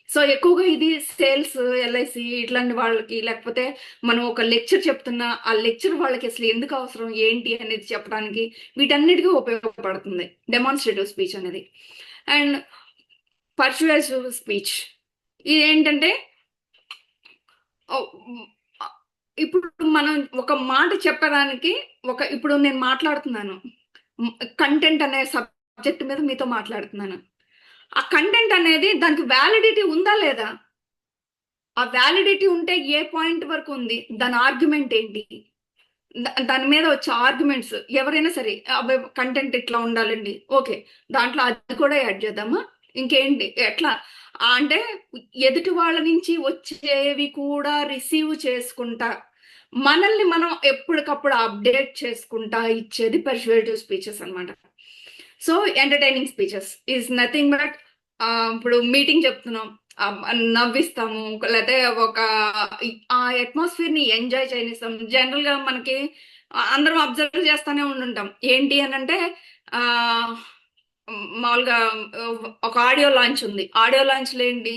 సో ఎక్కువగా ఇది సేల్స్, LIC ఇట్లాంటి వాళ్ళకి, లేకపోతే మనం ఒక లెక్చర్ చెప్తున్నా ఆ లెక్చర్ వాళ్ళకి అసలు ఎందుకు అవసరం ఏంటి అనేది చెప్పడానికి వీటన్నిటికీ ఉపయోగపడుతుంది డెమాన్స్ట్రేటివ్ స్పీచ్ అనేది. అండ్ పర్సుయేసివ్ స్పీచ్ ఇది ఏంటంటే, ఇప్పుడు మనం ఒక మాట చెప్పడానికి ఇప్పుడు నేను మాట్లాడుతున్నాను, కంటెంట్ అనే సబ్జెక్ట్ మీద మీతో మాట్లాడుతున్నాను, ఆ కంటెంట్ అనేది దానికి వ్యాలిడిటీ ఉందా లేదా, ఆ వ్యాలిడిటీ ఉంటే ఏ పాయింట్ వరకు ఉంది, దాని ఆర్గ్యుమెంట్ ఏంటి, దాని మీద వచ్చే ఆర్గ్యుమెంట్స్ ఎవరైనా సరే కంటెంట్ ఇట్లా ఉండాలండి, ఓకే దాంట్లో అది కూడా యాడ్ చేద్దామా, ఇంకేంటి ఎట్లా అంటే ఎదుటి వాళ్ళ నుంచి వచ్చేవి కూడా రిసీవ్ చేసుకుంటా మనల్ని మనం ఎప్పటికప్పుడు అప్డేట్ చేసుకుంటా ఇచ్చేది పర్సుయేటివ్ స్పీచెస్ అన్నమాట. So entertaining speeches is nothing but ఇప్పుడు మీటింగ్ చెప్తున్నాం, నవ్విస్తాము, లేకపోతే ఆ అట్మాస్ఫియర్ ని ఎంజాయ్ చేయనిస్తాం. జనరల్ గా మనకి అందరం అబ్జర్వ్ చేస్తానే ఉండుంటాం, ఏంటి అని అంటే మామూలుగా ఒక ఆడియో లాంచ్ ఉంది, ఆడియో లాంచ్ లో ఏంటి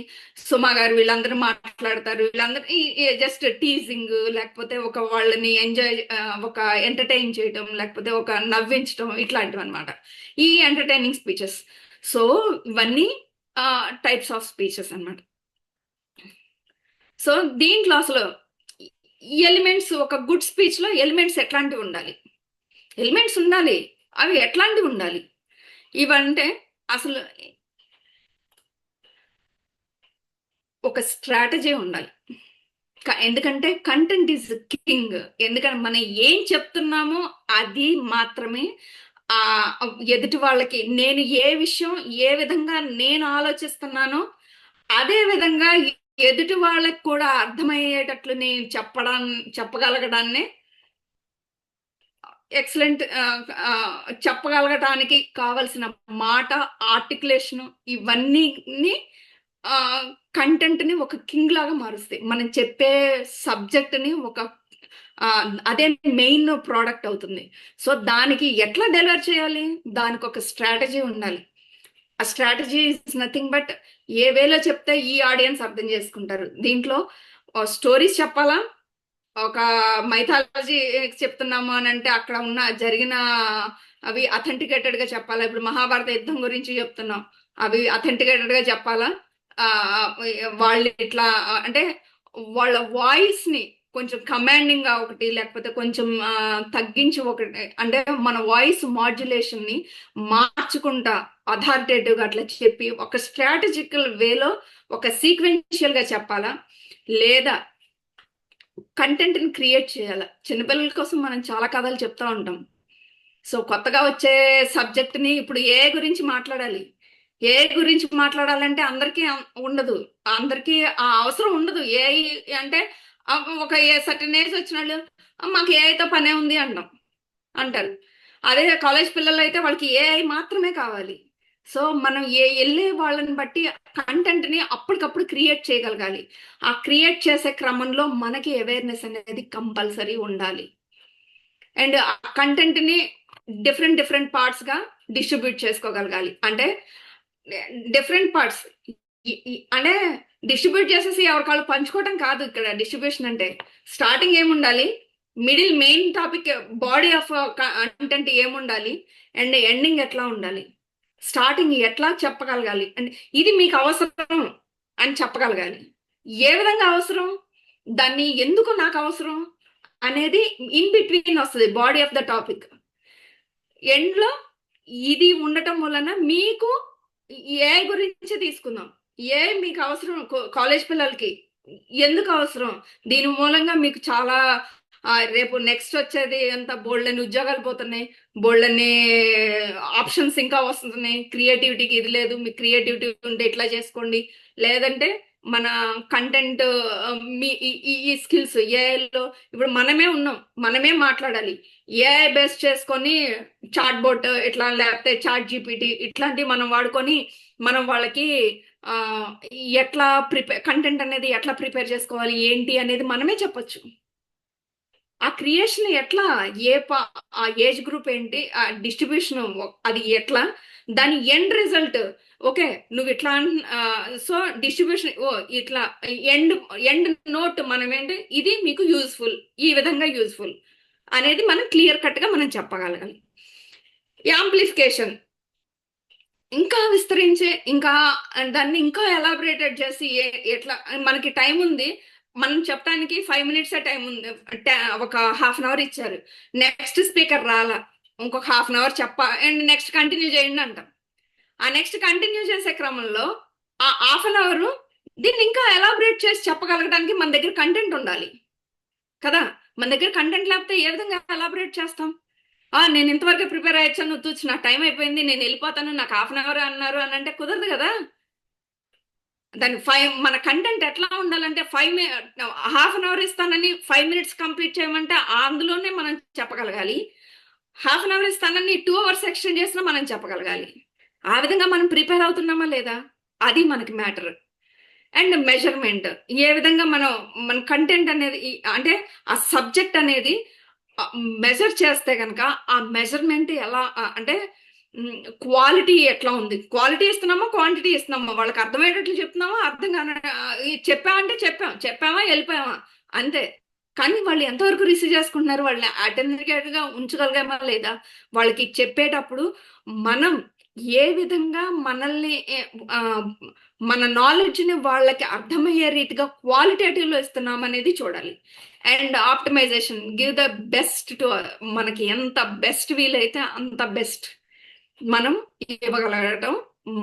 సుమా గారు వీళ్ళందరూ మాట్లాడతారు, వీళ్ళందరూ జస్ట్ టీజింగ్, లేకపోతే ఒక వాళ్ళని ఒక ఎంటర్టైన్ చేయటం, లేకపోతే ఒక నవ్వించడం, ఇట్లాంటివి అనమాట ఈ ఎంటర్టైనింగ్ స్పీచెస్. సో ఇవన్నీ టైప్స్ ఆఫ్ స్పీచెస్ అన్నమాట. సో దీంట్లో అసలు ఎలిమెంట్స్, ఒక గుడ్ స్పీచ్ లో ఎలిమెంట్స్ ఎట్లాంటివి ఉండాలి, ఎలిమెంట్స్ ఉండాలి, అవి ఎట్లాంటివి ఉండాలి, ఇవంటే అసలు ఒక స్ట్రాటజీ ఉండాలి. ఎందుకంటే కంటెంట్ ఈజ్ కింగ్. ఎందుకంటే మనం ఏం చెప్తున్నామో అది మాత్రమే ఆ ఎదుటి వాళ్ళకి నేను ఏ విషయం ఏ విధంగా నేను ఆలోచిస్తున్నానో అదే విధంగా ఎదుటి వాళ్ళకి కూడా అర్థమయ్యేటట్లు నేను చెప్పగలగడాన్ని ఎక్సలెంట్ చెప్పగలగటానికి కావలసిన మాట, ఆర్టికులేషన్ ఇవన్నీ కంటెంట్ ని ఒక కింగ్ లాగా మారుస్తాయి. మనం చెప్పే సబ్జెక్ట్ ని ఒక అదే మెయిన్ ప్రోడక్ట్ అవుతుంది. సో దానికి ఎట్లా డెలివర్ చేయాలి, దానికి ఒక స్ట్రాటజీ ఉండాలి. ఆ స్ట్రాటజీ ఇస్ నథింగ్ బట్ ఏ వేలో చెప్తే ఈ ఆడియన్స్ అర్థం చేసుకుంటారు. దీంట్లో స్టోరీస్ చెప్పాలా, ఒక మైథాలజీ చెప్తున్నాము అని అంటే అక్కడ ఉన్న జరిగిన అవి అథెంటికేటెడ్ గా చెప్పాలా. ఇప్పుడు మహాభారత యుద్ధం గురించి చెప్తున్నాం, అవి అథెంటికేటెడ్ గా చెప్పాలా. వాళ్ళు ఇట్లా అంటే వాళ్ళ వాయిస్ ని కొంచెం కమాండింగ్ గా ఒకటి, లేకపోతే కొంచెం తగ్గించి ఒకటి, అంటే మన వాయిస్ మాడ్యులేషన్ ని మార్చుకుంటా అథారిటేటివ్ గా అట్లా చెప్పి ఒక స్ట్రాటజికల్ వేలో ఒక సీక్వెన్షియల్ గా చెప్పాలా, లేదా కంటెంట్ ని క్రియేట్ చేయాలి. చిన్నపిల్లల కోసం మనం చాలా కథలు చెప్తా ఉంటాం. సో కొత్తగా వచ్చే సబ్జెక్ట్ ని ఇప్పుడు ఏ గురించి మాట్లాడాలి, ఏ గురించి మాట్లాడాలంటే అందరికీ ఉండదు, అందరికీ ఆ అవసరం ఉండదు. ఏ అంటే ఒక సర్టన్ ఏజ్ వచ్చిన వాళ్ళు మాకు ఏఐతో పనే ఉంది అంటారు. అదే కాలేజ్ పిల్లలు అయితే వాళ్ళకి ఏఐ మాత్రమే కావాలి. సో మనం వెళ్ళే వాళ్ళని బట్టి కంటెంట్ ని అప్పటికప్పుడు క్రియేట్ చేయగలగాలి. ఆ క్రియేట్ చేసే క్రమంలో మనకి అవేర్నెస్ అనేది కంపల్సరీ ఉండాలి. అండ్ ఆ కంటెంట్ ని డిఫరెంట్ పార్ట్స్ గా డిస్ట్రిబ్యూట్ చేసుకోగలగాలి. అంటే డిఫరెంట్ పార్ట్స్ అంటే డిస్ట్రిబ్యూట్ చేసేసి ఎవరికాళ్ళు పంచుకోవటం కాదు. ఇక్కడ డిస్ట్రిబ్యూషన్ అంటే స్టార్టింగ్ ఏముండాలి, middle main topic body of content ఏముండాలి, అండ్ ఎండింగ్ ఎట్లా ఉండాలి, స్టార్టింగ్ ఎట్లా చెప్పగలగాలి, అంటే ఇది మీకు అవసరం అని చెప్పగలగాలి. ఏ విధంగా అవసరం, దాన్ని ఎందుకు నాకు అవసరం అనేది ఇన్ బిట్వీన్ వస్తుంది body of the topic. End లో ఇది ఉండటం వలన మీకు ఏ గురించి తీసుకుందాం, ఏ మీకు అవసరం, కాలేజ్ పిల్లలకి ఎందుకు అవసరం, దీని మూలంగా మీకు చాలా రేపు నెక్స్ట్ వచ్చేది అంత బోల్డని ఉద్యోగాలు పోతున్నాయి, బోల్డని ఆప్షన్స్ ఇంకా వస్తున్నాయి, క్రియేటివిటీకి ఇది లేదు, మీకు క్రియేటివిటీ ఉంటే ఇట్లా చేసుకోండి, లేదంటే మన కంటెంట్ మీ ఈ స్కిల్స్ ఏఐలో ఇప్పుడు మనమే ఉన్నాం, మనమే మాట్లాడాలి. ఏఐ బేస్ చేసుకొని చాట్ బోట్ ఇట్లా, లేకపోతే చాట్ జీపీటీ ఇట్లాంటివి మనం వాడుకొని మనం వాళ్ళకి ఎట్లా కంటెంట్ అనేది ఎట్లా ప్రిపేర్ చేసుకోవాలి ఏంటి అనేది మనమే చెప్పొచ్చు. ఆ క్రియేషన్ ఎట్లా, ఆ ఏజ్ గ్రూప్ ఏంటి, ఆ డిస్ట్రిబ్యూషన్ అది ఎట్లా, దాని ఎండ్ రిజల్ట్ ఓకే నువ్వు ఇట్లా సో డిస్ట్రిబ్యూషన్ ఇట్లా ఎండ్ నోట్ మనం ఏంటి ఇది మీకు యూజ్ఫుల్, ఈ విధంగా యూజ్ఫుల్ అనేది మనం క్లియర్ కట్ గా మనం చెప్పగలగాలి. యాంప్లిఫికేషన్ ఇంకా విస్తరించి ఇంకా దాన్ని ఇంకా ఎలాబరేటెడ్ చేసి ఎట్లా, మనకి టైం ఉంది, మనం చెప్పడానికి 5 minutes టైం ఉంది, ఒక హాఫ్ అన్ అవర్ ఇచ్చారు, నెక్స్ట్ స్పీకర్ రాలా, ఇంకొక half an hour and next continue చేయండి అంటాం. ఆ నెక్స్ట్ కంటిన్యూ చేసే క్రమంలో ఆ హాఫ్ అన్ అవర్ దీన్ని ఇంకా ఎలాబరేట్ చేసి చెప్పగలగడానికి మన దగ్గర కంటెంట్ ఉండాలి కదా. మన దగ్గర కంటెంట్ లేకపోతే ఏ విధంగా ఎలాబరేట్ చేస్తాం? నేను ఇంతవరకు ప్రిపేర్ అయ్యాను, నువ్వు నాకు టైం అయిపోయింది, నేను వెళ్ళిపోతాను, నాకు హాఫ్ అన్ అవర్ అన్నారు అని అంటే కుదరదు కదా. దాని మన కంటెంట్ ఎట్లా ఉండాలంటే హాఫ్ అన్ అవర్ ఇస్తానని 5 minutes కంప్లీట్ చేయమంటే అందులోనే మనం చెప్పగలగాలి. హాఫ్ అన్ అవర్ ఇస్తానని 2 hours ఎక్స్టెండ్ చేసినా మనం చెప్పగలగాలి. ఆ విధంగా మనం ప్రిపేర్ అవుతున్నామా లేదా, అది మనకి మ్యాటర్. అండ్ మెజర్మెంట్, ఏ విధంగా మన కంటెంట్ అనేది అంటే ఆ సబ్జెక్ట్ అనేది మెజర్ చేస్తే కనుక ఆ మెజర్మెంట్ ఎలా అంటే క్వాలిటీ ఎట్లా ఉంది, క్వాలిటీ ఇస్తున్నామా క్వాంటిటీ ఇస్తున్నామా, వాళ్ళకి అర్థమయ్యేటట్లు చెప్తున్నామా, అర్థం కాని చెప్పామంటే చెప్పామా వెళ్ళిపోయామా అంతే. కానీ వాళ్ళు ఎంతవరకు రిసీవ్ చేసుకుంటున్నారు, వాళ్ళని అటెండెడ్ గా ఉంచగలిగామా లేదా, వాళ్ళకి చెప్పేటప్పుడు మనం ఏ విధంగా మనల్ని మన నాలెడ్జ్ ని వాళ్ళకి అర్థమయ్యే రీతిగా క్వాలిటేటివ్ లో ఇస్తున్నాం అనేది చూడాలి. And optimisation, give the best to, మనకి ఎంత బెస్ట్ వీలైతే అంత బెస్ట్ మనం ఇవ్వగలగటం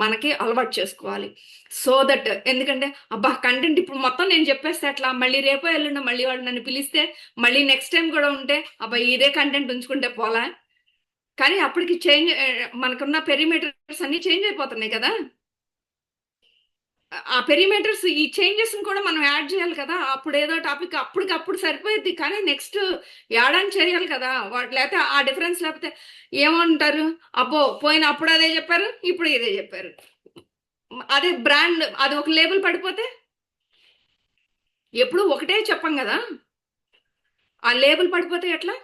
మనకి అలవాటు చేసుకోవాలి. సో దట్ ఎందుకంటే అబ్బా కంటెంట్ ఇప్పుడు మొత్తం నేను చెప్పేస్తే అట్లా, మళ్ళీ రేపో ఎల్లుండో మళ్ళీ వాడు నన్ను పిలిస్తే మళ్ళీ నెక్స్ట్ టైం కూడా ఉంటే అబ్బా ఇదే కంటెంట్ ఉంచుకుంటే పోలా, కానీ అప్పటికి చేంజ్, మనకున్న పెరిమీటర్స్ అన్ని చేంజ్ అయిపోతున్నాయి కదా. ఆ పెరిమీటర్స్ ఈ చేంజెస్ కూడా మనం యాడ్ చేయాలి కదా. అప్పుడు ఏదో టాపిక్ అప్పటికప్పుడు సరిపోయింది, కానీ నెక్స్ట్ యాడ్ ఆన్ చేయాలి కదా. లేకపోతే ఆ డిఫరెన్స్ లేకపోతే ఏమంటారు, అబ్బో పోయిన అప్పుడు అదే చెప్పారు ఇప్పుడు ఇదే చెప్పారు. అదే బ్రాండ్, అది ఒక లేబుల్ పడిపోతే ఎప్పుడు ఒకటే చెప్పం కదా, ఆ లేబుల్ పడిపోతే ఎట్లా?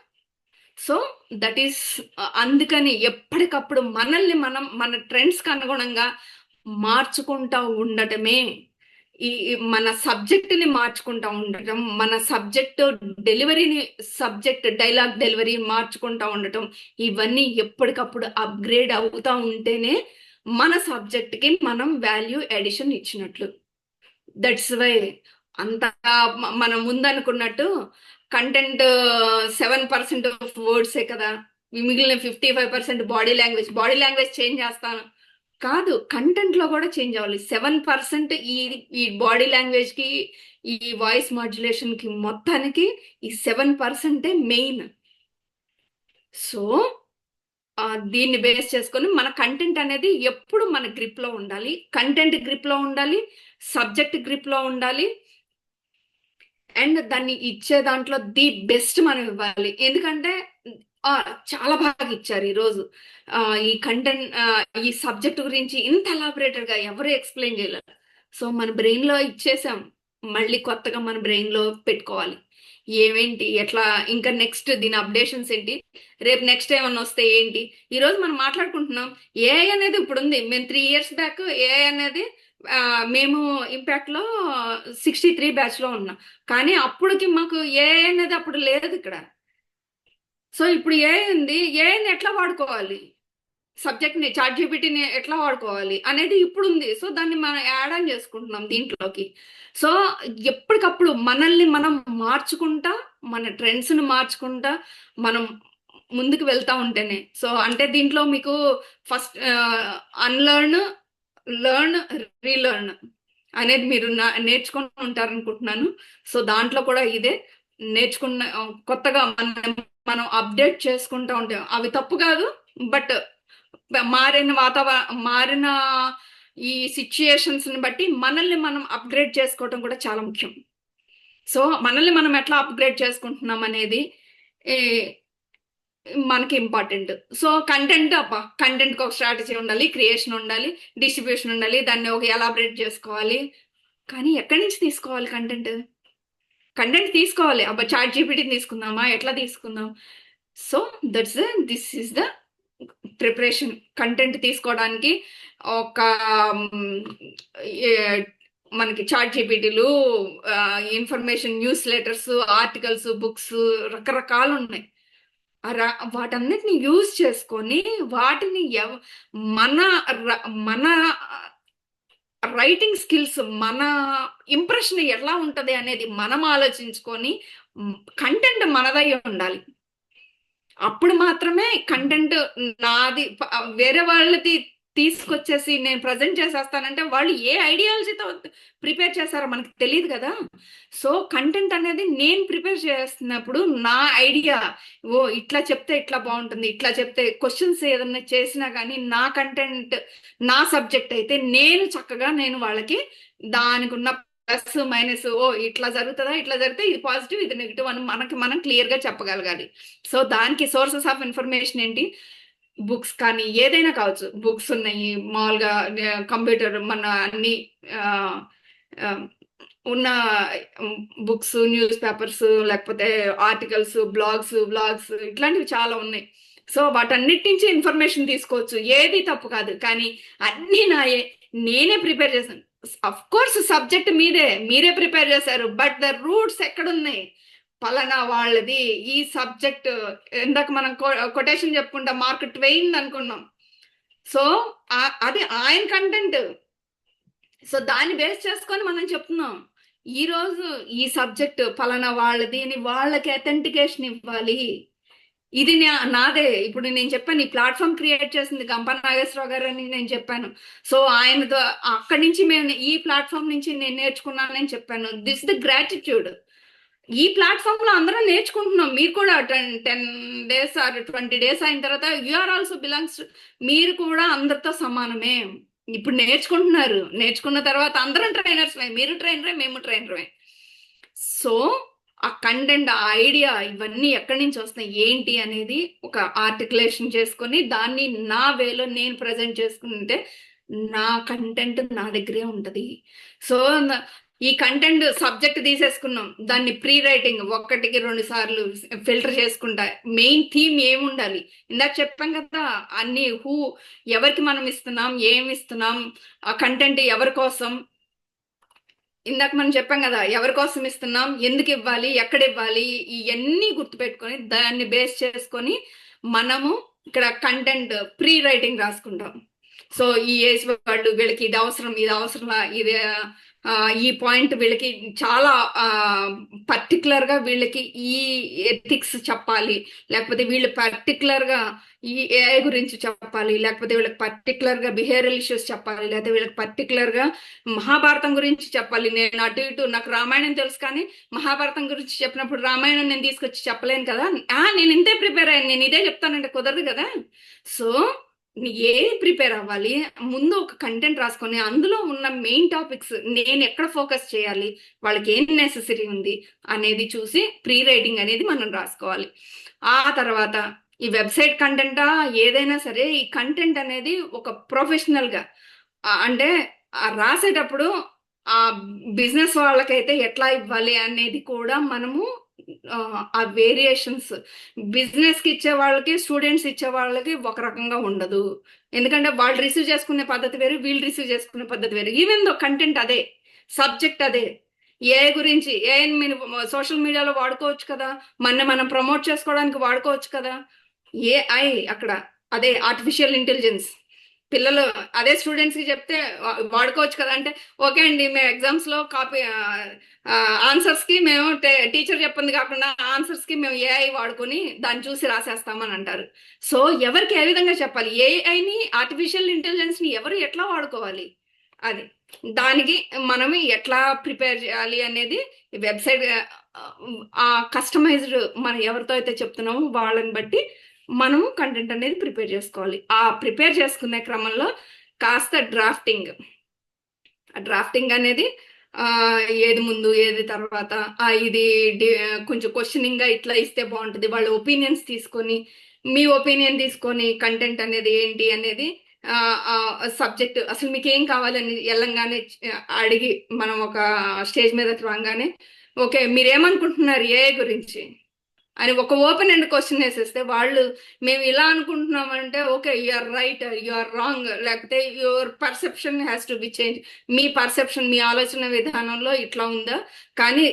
సో దట్ ఈస్, అందుకని ఎప్పటికప్పుడు మనల్ని మనం మన ట్రెండ్స్కి అనుగుణంగా మార్చుకుంటా ఉండటమే, మన సబ్జెక్ట్ని మార్చుకుంటా ఉండటం, మన సబ్జెక్ట్ డెలివరీని, సబ్జెక్ట్ డైలాగ్ డెలివరీ మార్చుకుంటా ఉండటం, ఇవన్నీ ఎప్పటికప్పుడు అప్గ్రేడ్ అవుతా ఉంటేనే మన సబ్జెక్ట్కి మనం వాల్యూ ఎడిషన్ ఇచ్చినట్లు. దట్స్ వై అంత మనం ముందనుకున్నట్టు కంటెంట్ 7% ఆఫ్ వర్డ్సే కదా, మిగిలిన 55% బాడీ లాంగ్వేజ్ చేంజ్ చేస్తాను కాదు, కంటెంట్ లో కూడా చేంజ్ అవ్వాలి. 7% ఈ బాడీ లాంగ్వేజ్ కి, ఈ వాయిస్ మాడ్యులేషన్ కి, మొత్తానికి ఈ 7% మెయిన్. సో దీన్ని బేస్ చేసుకొని మన కంటెంట్ అనేది ఎప్పుడు మన గ్రిప్ లో ఉండాలి, కంటెంట్ గ్రిప్ లో ఉండాలి, సబ్జెక్ట్ గ్రిప్ లో ఉండాలి, అండ్ దాన్ని ఇచ్చే దాంట్లో ది బెస్ట్ మనం ఇవ్వాలి. ఎందుకంటే చాలా బాగా ఇచ్చారు ఈరోజు ఈ కంటెంట్, ఈ సబ్జెక్ట్ గురించి ఇంత ఎలాబరేటెడ్ గా ఎవరు ఎక్స్ప్లెయిన్ చేయలేరు. సో మన బ్రెయిన్ లో ఇచ్చేసాం, మళ్ళీ కొత్తగా మన బ్రెయిన్ లో పెట్టుకోవాలి ఏమేంటి, ఎట్లా, ఇంకా నెక్స్ట్ దీని అప్డేషన్స్ ఏంటి, రేపు నెక్స్ట్ ఏమన్నా వస్తే ఏంటి. ఈరోజు మనం మాట్లాడుకుంటున్నాం ఏఐ అనేది ఇప్పుడు ఉంది. మేము 3 years బ్యాక్ ఏఐ అనేది మేము ఇంపాక్ట్ లో 63 బ్యాచ్ లో ఉన్నాం, కానీ అప్పటికి మాకు ఏఐ అనేది అప్పుడు లేదు ఇక్కడ. సో ఇప్పుడు ఏఐ ఉంది, ఏఐని ఎట్లా వాడుకోవాలి, సబ్జెక్ట్ని, ChatGPTని ఎట్లా వాడుకోవాలి అనేది ఇప్పుడు ఉంది. సో దాన్ని మనం యాడ్ ఆన్ చేసుకుంటున్నాం దీంట్లోకి. సో ఎప్పటికప్పుడు మనల్ని మనం మార్చుకుంటా, మన ట్రెండ్స్ని మార్చుకుంటా మనం ముందుకు వెళ్తా ఉంటేనే. సో అంటే దీంట్లో మీకు ఫస్ట్ అన్లర్న్, లర్న్, రీలర్న్ అనేది మీరు నేర్చుకుని ఉంటారనుకుంటున్నాను. సో దాంట్లో కూడా ఇదే నేర్చుకున్న, కొత్తగా మనం అప్డేట్ చేసుకుంటూ ఉంటాం. అవి తప్పు కాదు, బట్ మారిన మారిన ఈ సిచ్యుయేషన్స్ ని బట్టి మనల్ని మనం అప్గ్రేడ్ చేసుకోవటం కూడా చాలా ముఖ్యం. సో మనల్ని మనం ఎట్లా అప్గ్రేడ్ చేసుకుంటున్నాం అనేది మనకి ఇంపార్టెంట్. సో కంటెంట్ కంటెంట్కి ఒక స్ట్రాటజీ ఉండాలి, క్రియేషన్ ఉండాలి, డిస్ట్రిబ్యూషన్ ఉండాలి, దాన్ని ఒక ఎలాబరేట్ చేసుకోవాలి. కానీ ఎక్కడి నుంచి తీసుకోవాలి కంటెంట్ తీసుకోవాలి, ChatGPT తీసుకుందామా, ఎట్లా తీసుకుందాం? So this is the preparation. Content తీసుకోవడానికి ఒక మనకి ChatGPTలు, information, newsletters, articles, books, రకరకాలు ఉన్నాయి. వాటన్నిటిని యూజ్ చేసుకొని వాటిని మన రైటింగ్ స్కిల్స్, మన ఇంప్రెషన్ ఎలా ఉంటది అనేది మనం ఆలోచించుకొని కంటెంట్ మనదై ఉండాలి. అప్పుడు మాత్రమే కంటెంట్ నాది, వేరే వాళ్ళది తీసుకొచ్చేసి నేను ప్రజెంట్ చేసేస్తానంటే వాళ్ళు ఏ ఐడియాలజీతో ప్రిపేర్ చేస్తారో మనకి తెలియదు కదా. సో కంటెంట్ అనేది నేను ప్రిపేర్ చేస్తున్నప్పుడు నా ఐడియా, ఇట్లా చెప్తే ఇట్లా బాగుంటుంది, ఇట్లా చెప్తే, క్వశ్చన్స్ ఏదన్నా చేసినా కానీ నా కంటెంట్, నా సబ్జెక్ట్ అయితే నేను చక్కగా వాళ్ళకి దానికి ఉన్న ప్లస్ మైనస్, ఇట్లా జరుగుతుందా, ఇట్లా జరిగితే ఇది పాజిటివ్, ఇది నెగిటివ్ అని మనం క్లియర్ గా చెప్పగలగాలి. సో దానికి సోర్సెస్ ఆఫ్ ఇన్ఫర్మేషన్ ఏంటి, బుక్స్ కానీ ఏదైనా కావచ్చు. బుక్స్ ఉన్నాయి, మామూలుగా కంప్యూటర్, మన అన్ని ఉన్న బుక్స్, న్యూస్ పేపర్స్, లేకపోతే ఆర్టికల్స్, బ్లాగ్స్ ఇట్లాంటివి చాలా ఉన్నాయి. సో వాటన్నిటి నుంచి ఇన్ఫర్మేషన్ తీసుకోవచ్చు, ఏది తప్పు కాదు. కానీ అన్నీ నేనే ప్రిపేర్ చేశాను. అఫ్ కోర్స్ సబ్జెక్ట్ మీరే ప్రిపేర్ చేశారు, బట్ ద రూట్స్ ఎక్కడున్నాయి, పలానా వాళ్ళది ఈ సబ్జెక్ట్. ఇందాక మనం కొటేషన్ చెప్పుకుంటా, మార్క్ ట్వెయిన్ అనుకున్నాం. సో అది ఆయన కంటెంట్. సో దాన్ని బేస్ చేసుకొని మనం చెప్తున్నాం ఈ రోజు ఈ సబ్జెక్ట్ పలానా వాళ్ళది అని వాళ్ళకి అథెంటికేషన్ ఇవ్వాలి. ఇది నాదే. ఇప్పుడు నేను చెప్పాను, ఈ ప్లాట్ఫామ్ క్రియేట్ చేసింది గంపా నాగేశ్వరరావు గారు అని నేను చెప్పాను. సో ఆయనతో అక్కడి నుంచి ఈ ప్లాట్ఫామ్ నుంచి నేను నేర్చుకున్నానని చెప్పాను. This the gratitude. ఈ ప్లాట్ఫామ్ లో అందరం నేర్చుకుంటున్నాం. మీరు కూడా 10 days ఆర్ 20 days అయిన తర్వాత యూఆర్ ఆల్సో బిలాంగ్స్, మీరు కూడా అందరితో సమానమే. ఇప్పుడు నేర్చుకుంటున్నారు, నేర్చుకున్న తర్వాత అందరం ట్రైనర్స్, మీరు ట్రైనరే, మేము ట్రైనరే. సో ఆ కంటెంట్, ఆ ఐడియా, ఇవన్నీ ఎక్కడి నుంచి వస్తాయి ఏంటి అనేది ఒక ఆర్టికులేషన్ చేసుకొని దాన్ని నా వేలో నేను ప్రజెంట్ చేసుకుంటే నా కంటెంట్ నా దగ్గరే ఉంటది. సో ఈ కంటెంట్ సబ్జెక్ట్ తీసేసుకున్నాం, దాన్ని ప్రీ రైటింగ్ 1-2 సార్లు ఫిల్టర్ చేసుకుంటా. మెయిన్ థీమ్ ఏముండాలి, ఇందాక చెప్పాం కదా అన్ని, ఎవరికి మనం ఇస్తున్నాం, ఏమి ఇస్తున్నాం, ఆ కంటెంట్ ఎవరి కోసం, ఇందాక మనం చెప్పాం కదా ఎవరి కోసం ఇస్తున్నాం, ఎందుకు ఇవ్వాలి, ఎక్కడ ఇవ్వాలి, ఇవన్నీ గుర్తుపెట్టుకొని దాన్ని బేస్ చేసుకొని మనము ఇక్కడ కంటెంట్ ప్రీ రైటింగ్ రాసుకుంటాం. సో ఈ ఏజ్ వాళ్ళు వీళ్ళకి ఇది అవసరం, ఇది అవసరం, ఇది ఈ పాయింట్ వీళ్ళకి చాలా పర్టికులర్ గా వీళ్ళకి ఈ ఎథిక్స్ చెప్పాలి, లేకపోతే వీళ్ళు పర్టికులర్ గా ఈ ఏఐ గురించి చెప్పాలి, లేకపోతే వీళ్ళకి పర్టికులర్ గా బిహేవియరల్ ఇష్యూస్ చెప్పాలి, లేకపోతే వీళ్ళకి పర్టికులర్ గా మహాభారతం గురించి చెప్పాలి. నేను అటు ఇటు, నాకు రామాయణం తెలుసు కానీ మహాభారతం గురించి చెప్పినప్పుడు రామాయణం నేను తీసుకొచ్చి చెప్పలేను కదా, నేను ఇంతే ప్రిపేర్ అయ్యాను, నేను ఇదే చెప్తానంటే కుదరదు కదా. సో ఏది ప్రిపేర్ అవ్వాలి, ముందు ఒక కంటెంట్ రాసుకొని అందులో ఉన్న మెయిన్ టాపిక్స్ నేను ఎక్కడ ఫోకస్ చేయాలి, వాళ్ళకి ఏం నెసెసరీ ఉంది అనేది చూసి ప్రీ రైటింగ్ అనేది మనం రాసుకోవాలి. ఆ తర్వాత ఈ వెబ్సైట్ కంటెంటా ఏదైనా సరే, ఈ కంటెంట్ అనేది ఒక ప్రొఫెషనల్ గా, అంటే రాసేటప్పుడు ఆ బిజినెస్ వాళ్ళకైతే ఎట్లా ఇవ్వాలి అనేది కూడా మనము ఆ వేరియేషన్స్, బిజినెస్ కి ఇచ్చే వాళ్ళకి, స్టూడెంట్స్ ఇచ్చే వాళ్ళకి ఒక రకంగా ఉండదు. ఎందుకంటే వాళ్ళు రిసీవ్ చేసుకునే పద్ధతి వేరు, వీళ్ళు రిసీవ్ చేసుకునే పద్ధతి వేరు. ఈవెన్ దో కంటెంట్ అదే, సబ్జెక్ట్ అదే. ఏ గురించి, ఏ మీరు సోషల్ మీడియాలో వాడుకోవచ్చు కదా, మనం ప్రమోట్ చేసుకోవడానికి వాడుకోవచ్చు కదా. ఏఐ అక్కడ అదే ఆర్టిఫిషియల్ ఇంటెలిజెన్స్, పిల్లలు అదే స్టూడెంట్స్ కి చెప్తే వాడుకోవచ్చు కదా. అంటే ఓకే అండి, మేము ఎగ్జామ్స్ లో కాపీ ఆన్సర్స్ కి మేము టీచర్ చెప్పింది కాకుండా ఆన్సర్స్ కి మేము ఏఐ వాడుకొని దాన్ని చూసి రాసేస్తామని అంటారు. సో ఎవరికి ఏ విధంగా చెప్పాలి, ఏఐని, ఆర్టిఫిషియల్ ఇంటెలిజెన్స్ ని ఎవరు ఎట్లా వాడుకోవాలి, అది దానికి మనం ఎట్లా ప్రిపేర్ చేయాలి అనేది వెబ్సైట్, ఆ కస్టమైజ్డ్ మనం ఎవరితో అయితే చెప్తున్నామో వాళ్ళని బట్టి మనము కంటెంట్ అనేది ప్రిపేర్ చేసుకోవాలి. ఆ ప్రిపేర్ చేసుకునే క్రమంలో కాస్త డ్రాఫ్టింగ్ అనేది ఏది ముందు ఏది తర్వాత, ఇది కొంచెం క్వశ్చనింగ్ గా ఇట్లా ఇస్తే బాగుంటుంది, వాళ్ళ ఒపీనియన్స్ తీసుకొని, మీ ఒపీనియన్ తీసుకొని కంటెంట్ అనేది ఏంటి అనేది, సబ్జెక్ట్ అసలు మీకు ఏం కావాలని వెళ్ళంగానే అడిగి మనం ఒక స్టేజ్ మీద రాగానే ఓకే మీరేమనుకుంటున్నారు ఏఐ గురించి అని ఒక ఓపెన్ ఎండ్ క్వశ్చన్ వేసేస్తే వాళ్ళు మేము ఇలా అనుకుంటున్నామంటే okay you are right, you are wrong, లేకపోతే your perception has to be change, మీ పర్సెప్షన్, మీ ఆలోచన విధానంలో ఇట్లా ఉందా, కానీ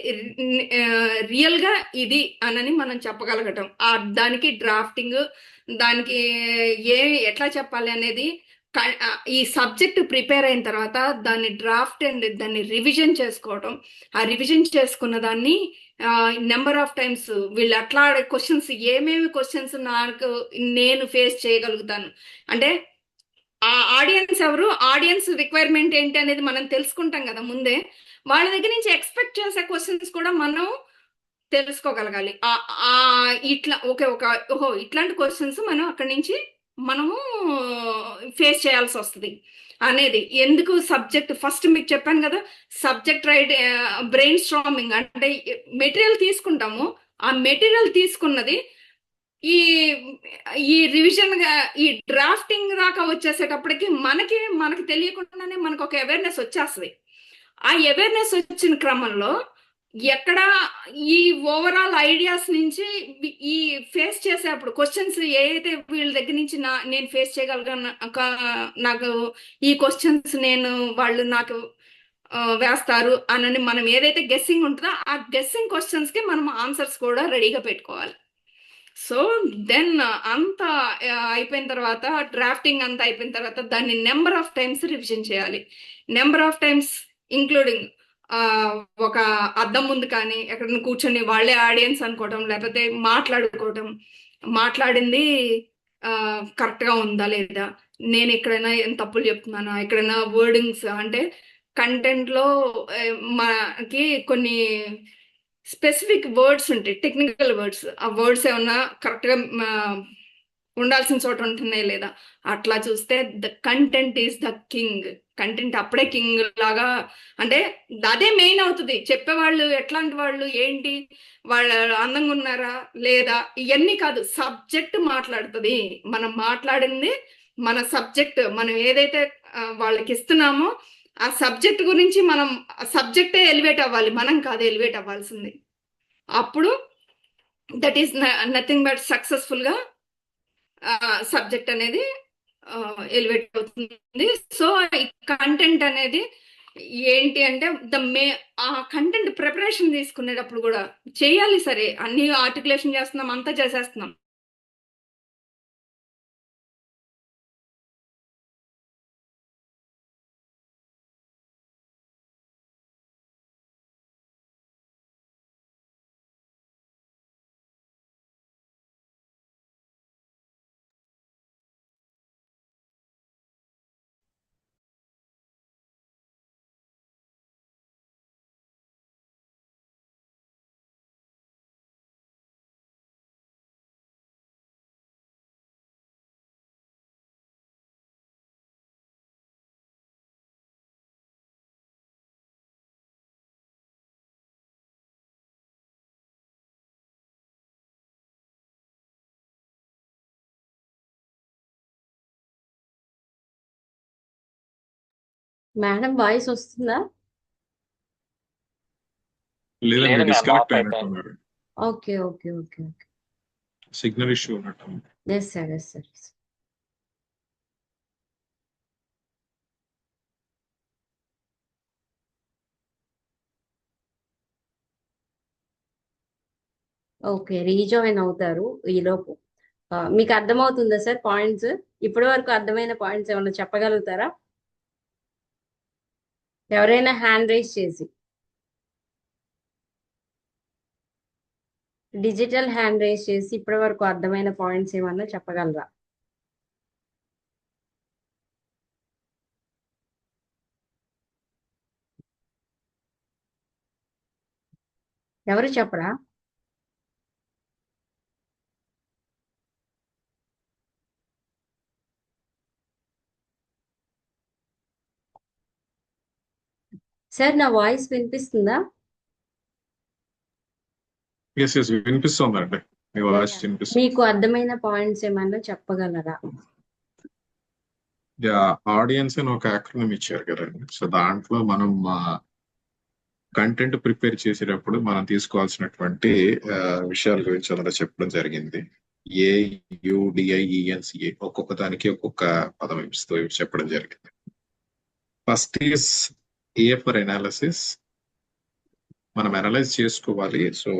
రియల్ గా ఇది అనని మనం చెప్పగలగటం. దానికి డ్రాఫ్టింగ్, దానికి ఎట్లా చెప్పాలి అనేది, ఈ సబ్జెక్ట్ ప్రిపేర్ అయిన తర్వాత దాన్ని డ్రాఫ్ట్ అండ్ దాన్ని రివిజన్ చేసుకోవటం, ఆ రివిజన్ చేసుకున్న దాన్ని నెంబర్ ఆఫ్ టైమ్స్ వీళ్ళు అట్లా క్వశ్చన్స్, ఏమేమి క్వశ్చన్స్ నాకు నేను ఫేస్ చేయగలుగుతాను, అంటే ఆ ఆడియన్స్ ఎవరు, ఆడియన్స్ రిక్వైర్మెంట్ ఏంటి అనేది మనం తెలుసుకుంటాం కదా ముందే. వాళ్ళ దగ్గర నుంచి ఎక్స్పెక్ట్ చేసే క్వశ్చన్స్ కూడా మనం తెలుసుకోగలగాలి. ఇట్లా ఓహో ఇట్లాంటి క్వశ్చన్స్ మనం అక్కడి నుంచి మనము ఫేస్ చేయాల్సి వస్తుంది అనేది. ఎందుకు సబ్జెక్ట్ ఫస్ట్ మీకు చెప్పాను కదా, సబ్జెక్ట్ బ్రెయిన్ స్ట్రామింగ్ అంటే మెటీరియల్ తీసుకుంటాము, ఆ మెటీరియల్ తీసుకున్నది ఈ రివిజన్ గా, ఈ డ్రాఫ్టింగ్ దాకా వచ్చేసేటప్పటికి మనకి తెలియకుండానే మనకు ఒక అవేర్నెస్ వచ్చేస్తుంది. ఆ అవేర్నెస్ వచ్చిన క్రమంలో ఎక్కడ ఈ ఓవరాల్ ఐడియాస్ నుంచి ఈ ఫేస్ చేసేప్పుడు క్వశ్చన్స్ ఏదైతే వీళ్ళ దగ్గర నుంచి నేను ఫేస్ చేయగలను, నాకు ఈ క్వశ్చన్స్ వాళ్ళు నాకు వేస్తారు అని మనం ఏదైతే గెస్సింగ్ ఉంటుందో ఆ గెస్సింగ్ క్వశ్చన్స్ కి మనం ఆన్సర్స్ కూడా రెడీగా పెట్టుకోవాలి. సో దెన్ అంతా అయిపోయిన తర్వాత, డ్రాఫ్టింగ్ అంతా అయిపోయిన తర్వాత దాన్ని నెంబర్ ఆఫ్ టైమ్స్ రివిజన్ చేయాలి. నెంబర్ ఆఫ్ టైమ్స్ ఇంక్లూడింగ్ ఒక అద్దం ముందు కానీ ఎక్కడ కూర్చొని వాళ్ళే ఆడియన్స్ అనుకోవటం, లేకపోతే మాట్లాడుకోవటం, మాట్లాడింది కరెక్ట్ గా ఉందా లేదా, నేను ఎక్కడైనా ఏం తప్పులు చెప్తున్నానా, ఎక్కడైనా వర్డింగ్స్, అంటే కంటెంట్ లో మనకి కొన్ని స్పెసిఫిక్ వర్డ్స్ ఉంటాయి, టెక్నికల్ వర్డ్స్. ఆ వర్డ్స్ ఏమన్నా కరెక్ట్గా ఉండాల్సిన చోట ఉంటున్నాయి లేదా, అట్లా చూస్తే the content is the king. Content అప్పుడే కింగ్ లాగా, అంటే అదే మెయిన్ అవుతుంది. చెప్పేవాళ్ళు ఎట్లాంటి వాళ్ళు, ఏంటి, వాళ్ళు అందంగా ఉన్నారా లేదా, ఇవన్నీ కాదు, సబ్జెక్ట్ మాట్లాడుతుంది. మనం మాట్లాడింది మన సబ్జెక్ట్, మనం ఏదైతే వాళ్ళకి ఇస్తున్నామో ఆ సబ్జెక్ట్ గురించి, మనం ఆ సబ్జెక్టే ఎలివేట్ అవ్వాలి, మనం కాదు ఎలివేట్ అవ్వాల్సింది. అప్పుడు దట్ ఈస్ నథింగ్ బట్ సక్సెస్ఫుల్గా సబ్జెక్ట్ అనేది ఎలివేట్ అవుతుంది. సో ఈ కంటెంట్ అనేది ఏంటి అంటే ఆ కంటెంట్ ప్రిపరేషన్ తీసుకునేటప్పుడు కూడా చేయాలి. సరే, అన్ని ఆర్టికులేషన్ చేస్తున్నాం, అంతా చేసేస్తున్నాం. మేడం వాయిస్ వస్తుందా? లేదండి, లేదు మ్యామ్, డిస్కనెక్ట్ ఆఫ్ అయిపోయింది. అయినట్టున్నారు. Okay okay okay okay. Signal issue ఉన్నట్టు. Yes sir, yes sir. Okay, rejoin అవుతారు ఈలోపు. మీకు అర్థమవుతుందా సార్ పాయింట్స్? ఇప్పటి వరకు అర్థమైన పాయింట్స్ ఏమైనా చెప్పగలుగుతారా? ఎవరైనా హ్యాండ్ రైజ్ చేసి, డిజిటల్ హ్యాండ్ రైజ్ చేసి ఇప్పటి వరకు అర్థమైన పాయింట్స్ ఏమన్నా చెప్పగలరా? ఎవరు చెప్పరా? సార్ నా వాయిస్ వినిపిస్తుందా? ఎస్ ఎస్, వినిపిస్తుందండి, మీ వాయిస్ వినిపిస్తుంది. మీకు అర్థమైన పాయింట్స్ ఏమన్నా చెప్పగలరా? ఆడియన్స్ అని ఒక యాక్రోనిమ్ ఇచ్చారు కదండి. సో దాంట్లో మనం కంటెంట్ ప్రిపేర్ చేసేటప్పుడు మనం తీసుకోవాల్సినటువంటి విషయాల గురించి అంతా చెప్పడం జరిగింది. AUDIENCA ఒక్కొక్క దానికి ఒక్కొక్క పదం ఇస్తూ చెప్పడం జరిగింది. First is A for analysis. మనం అనలైజ్ చేసుకోవాలి. సో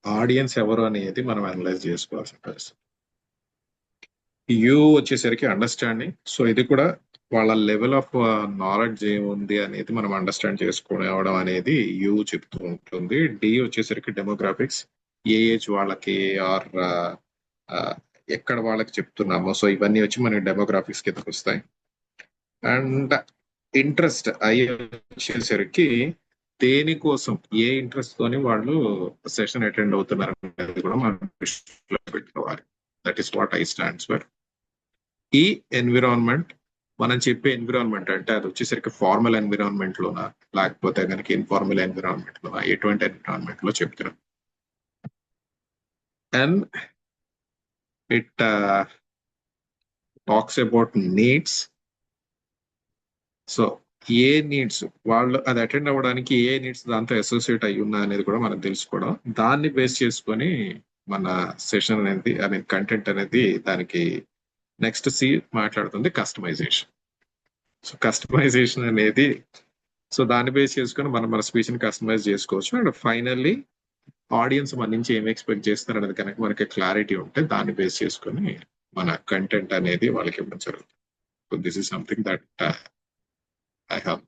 ఆడియన్స్ ఎవరు అనేది మనం అనలైజ్ చేసుకోవాల్సిన పరిస్థితి. యూ వచ్చేసరికి అండర్స్టాండింగ్. సో ఇది కూడా వాళ్ళ లెవెల్ ఆఫ్ నాలెడ్జ్ ఏముంది అనేది మనం అండర్స్టాండ్ చేసుకోవడం అనేది యూ చెప్తూ ఉంటుంది. డి వచ్చేసరికి డెమోగ్రాఫిక్స్, ఏ ఏజ్ వాళ్ళకి ఆర్ ఎక్కడ వాళ్ళకి చెప్తున్నామో, సో ఇవన్నీ వచ్చి మనకి డెమోగ్రాఫిక్స్ కిందకి వస్తాయి. అండ్ ఇంట్రెస్ట్ ఐ వచ్చేసరికి దేనికోసం, ఏ ఇంట్రెస్ట్ తోని వాళ్ళు సెషన్ అటెండ్ అవుతున్నారు అనేది కూడా మనం దృష్టిలో పెట్టుకోవాలి. That is what I stands for. ఈ ఎన్విరాన్మెంట్, మనం చెప్పే ఎన్విరాన్మెంట్ అంటే అది వచ్చేసరికి ఫార్మల్ ఎన్విరాన్మెంట్ లోనా లేకపోతే కనుక ఇన్ఫార్మల్ ఎన్విరాన్మెంట్ లోనా, ఎటువంటి ఎన్విరాన్మెంట్ లో చెప్తున్నాం. And it talks about needs. So A needs వాళ్ళు అది అటెండ్ అవ్వడానికి, ఏ నీడ్స్ దాంతో అసోసియేట్ అయ్యి ఉన్నా అనేది కూడా మనం తెలుసుకోవడం. దాన్ని బేస్ చేసుకొని మన సెషన్ అనేది, ఐ మీన్ కంటెంట్ అనేది దానికి నెక్స్ట్ సి మాట్లాడుతుంది కస్టమైజేషన్. సో కస్టమైజేషన్ అనేది, సో దాన్ని బేస్ చేసుకొని మనం మన స్పీచ్ ని కస్టమైజ్ చేసుకోవచ్చు. అండ్ ఫైనల్లీ ఆడియన్స్ మన నుంచి ఏం ఎక్స్పెక్ట్ చేస్తారు అనేది కనుక మనకి క్లారిటీ ఉంటే దాన్ని బేస్ చేసుకొని మన కంటెంట్ అనేది వాళ్ళకి ఇవ్వడం జరుగుతుంది. So this is something that I have.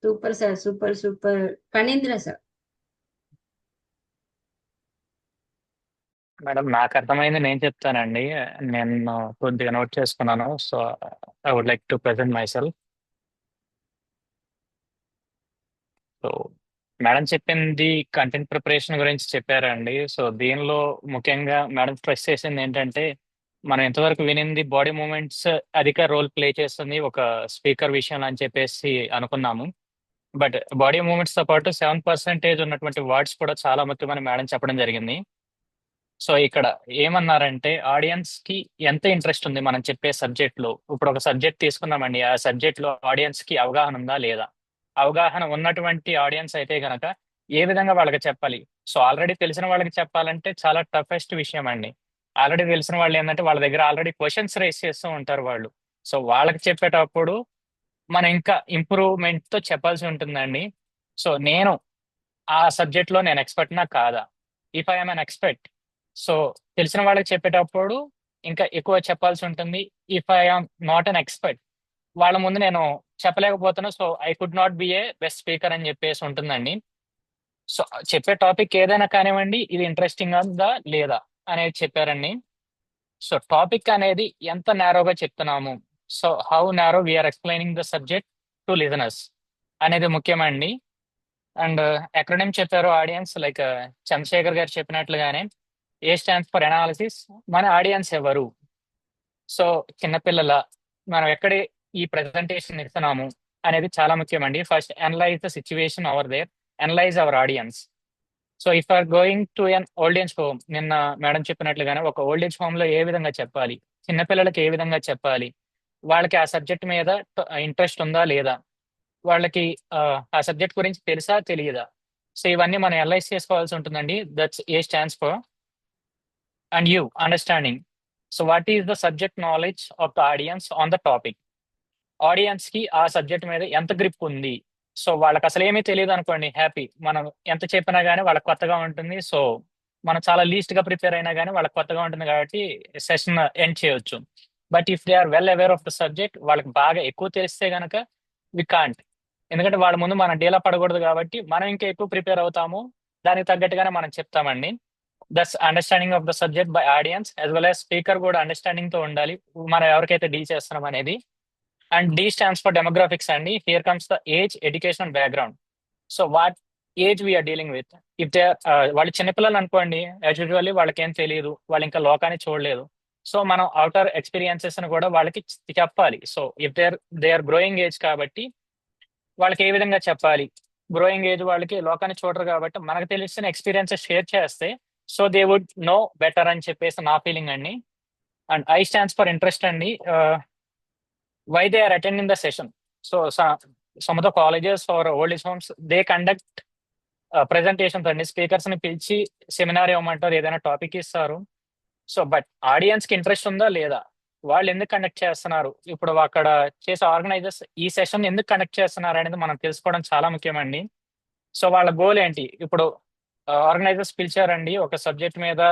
Super sir, super super. Phanindra sir. Madam, నాకు అర్థమైంది నేను చెప్తానండి. నేను కొద్దిగా నోట్ చేసుకున్నాను. So I would like to present myself. So madam చెప్పింది కంటెంట్ ప్రిపరేషన్ గురించి చెప్పారండి. సో దీనిలో ముఖ్యంగా మేడం స్ట్రెస్ చేసింది ఏంటంటే మనం ఎంతవరకు వినింది బాడీ మూమెంట్స్ అధిక రోల్ ప్లే చేస్తుంది ఒక స్పీకర్ విషయంలో అని చెప్పేసి అనుకున్నాము. బట్ బాడీ మూమెంట్స్ తో పాటు 7% ఉన్నటువంటి వర్డ్స్ కూడా చాలా ముఖ్యమని మేడం చెప్పడం జరిగింది. సో ఇక్కడ ఏమన్నారంటే ఆడియన్స్ కి ఎంత ఇంట్రెస్ట్ ఉంది మనం చెప్పే సబ్జెక్ట్ లో. ఇప్పుడు ఒక సబ్జెక్ట్ తీసుకున్నామండి, ఆ సబ్జెక్ట్ లో ఆడియన్స్ కి అవగాహన ఉందా లేదా? అవగాహన ఉన్నటువంటి ఆడియన్స్ అయితే గనక ఏ విధంగా వాళ్ళకి చెప్పాలి? సో ఆల్రెడీ తెలిసిన వాళ్ళకి చెప్పాలంటే చాలా టఫెస్ట్ విషయం అండి. ఆల్రెడీ తెలిసిన వాళ్ళు ఏంటంటే వాళ్ళ దగ్గర ఆల్రెడీ క్వశ్చన్స్ రేస్ చేస్తూ ఉంటారు వాళ్ళు. సో వాళ్ళకి చెప్పేటప్పుడు మనం ఇంకా ఇంప్రూవ్మెంట్ తో చెప్పాల్సి ఉంటుందండి. సో నేను ఆ సబ్జెక్ట్ లో నేను ఎక్స్పర్ట్ నా కాదా? If I'm an expert, so తెలిసిన వాళ్ళకి చెప్పేటప్పుడు ఇంకా ఎక్కువ చెప్పాల్సి ఉంటుంది. If I'm not an expert, వాళ్ళ ముందు నేను చెప్పలేకపోతున్నా, so I could not be a best speaker అని చెప్పేసి ఉంటుందండి. సో చెప్పే టాపిక్ ఏదైనా కానివ్వండి, ఇది ఇంట్రెస్టింగ్ ఉందా లేదా అనేది చెప్పారండి. సో టాపిక్ అనేది ఎంత నేరోగా చెప్తున్నాము, so how narrow we are explaining the subject to listeners అనేది ముఖ్యమండి. అండ్ ఎక్రోనిం చెప్పారు ఆడియన్స్, లైక్ చంద్రశేఖర్ గారు చెప్పినట్లుగానే ఏ స్టాండ్స్ ఫర్ అనాలిసిస్, మన ఆడియన్స్ ఎవరు? సో చిన్నపిల్లల మనం ఎక్కడ ఈ ప్రెజెంటేషన్ ఇస్తున్నాము అనేది చాలా ముఖ్యమండి. First analyse the situation over there, analyse our audience. So if are going to an old age home, నిన్న మేడం చెప్పినట్లుగానే ఒక ఓల్డ్ ఏజ్ హోమ్ లో ఏ విధంగా చెప్పాలి, చిన్నపిల్లలకి ఏ విధంగా చెప్పాలి, వాళ్ళకి ఆ సబ్జెక్ట్ మీద ఇంట్రెస్ట్ ఉందా లేదా, వాళ్ళకి ఆ సబ్జెక్ట్ గురించి తెలుసా తెలియదా? సో ఇవన్నీ మనం అనలైజ్ చేసుకోవాల్సి ఉంటుందండి. That's a stands for. And you understanding, so what is the subject knowledge of the audience on the topic. Audience కి ఆ సబ్జెక్ట్ మీద ఎంత గ్రిప్ ఉంది? సో వాళ్ళకి అసలు ఏమీ తెలియదు అనుకోండి, హ్యాపీ, మనం ఎంత చెప్పినా గానీ వాళ్ళకి కొత్తగా ఉంటుంది. సో మనం చాలా లీస్ట్ గా ప్రిపేర్ అయినా కానీ వాళ్ళకి కొత్తగా ఉంటుంది కాబట్టి సెషన్ ఎండ్ చేయొచ్చు. But if they are well aware of the subject, వాళ్ళకి బాగా ఎక్కువ తెలిస్తే గనక వి కాంట్, ఎందుకంటే వాళ్ళ ముందు మనం డీలా పడకూడదు కాబట్టి మనం ఇంకా ఎక్కువ ప్రిపేర్ అవుతాము, దానికి తగ్గట్టుగానే మనం చెప్తామండి. That's understanding of the subject by audience as well as speaker కూడా అండర్స్టాండింగ్ తో ఉండాలి మనం ఎవరికైతే డీల్ చేస్తున్నాం అనేది. And D stands for demographics అండి. Here comes the age, education, background. So what age we are dealing with. If they వాళ్ళు చిన్నపిల్లలు అనుకోండి, యాజ్ యూజువల్లీ వాళ్ళకి ఏం తెలియదు, వాళ్ళు ఇంకా లోకాన్ని చూడలేదు. సో మనం అవుటర్ ఎక్స్పీరియన్సెస్ కూడా వాళ్ళకి చెప్పాలి. So if they are growing age కాబట్టి వాళ్ళకి ఏ విధంగా చెప్పాలి. గ్రోయింగ్ ఏజ్ వాళ్ళకి లోకాన్ని చూడరు కాబట్టి మనకు తెలిసిన ఎక్స్పీరియన్సెస్ షేర్ చేస్తే so they would know better అని చెప్పేసి నా ఫీలింగ్ అండి. And I stands for interest అండి. Why they are attending the session. So some of the colleges or old age homes, they conduct presentations అండి, speakers ని పిలిచి seminar ఇవ్వమంటారు, ఏదైనా topic ఇస్తారు. సో బట్ ఆడియన్స్ కి ఇంట్రెస్ట్ ఉందా లేదా, వాళ్ళు ఎందుకు కండక్ట్ చేస్తున్నారు, ఇప్పుడు అక్కడ చేసే ఆర్గనైజర్స్ ఈ సెషన్ ఎందుకు కండక్ట్ చేస్తున్నారు అనేది మనం తెలుసుకోవడం చాలా ముఖ్యమండి. సో వాళ్ళ గోల్ ఏంటి, ఇప్పుడు ఆర్గనైజర్స్ పిలిచారండి ఒక సబ్జెక్ట్ మీద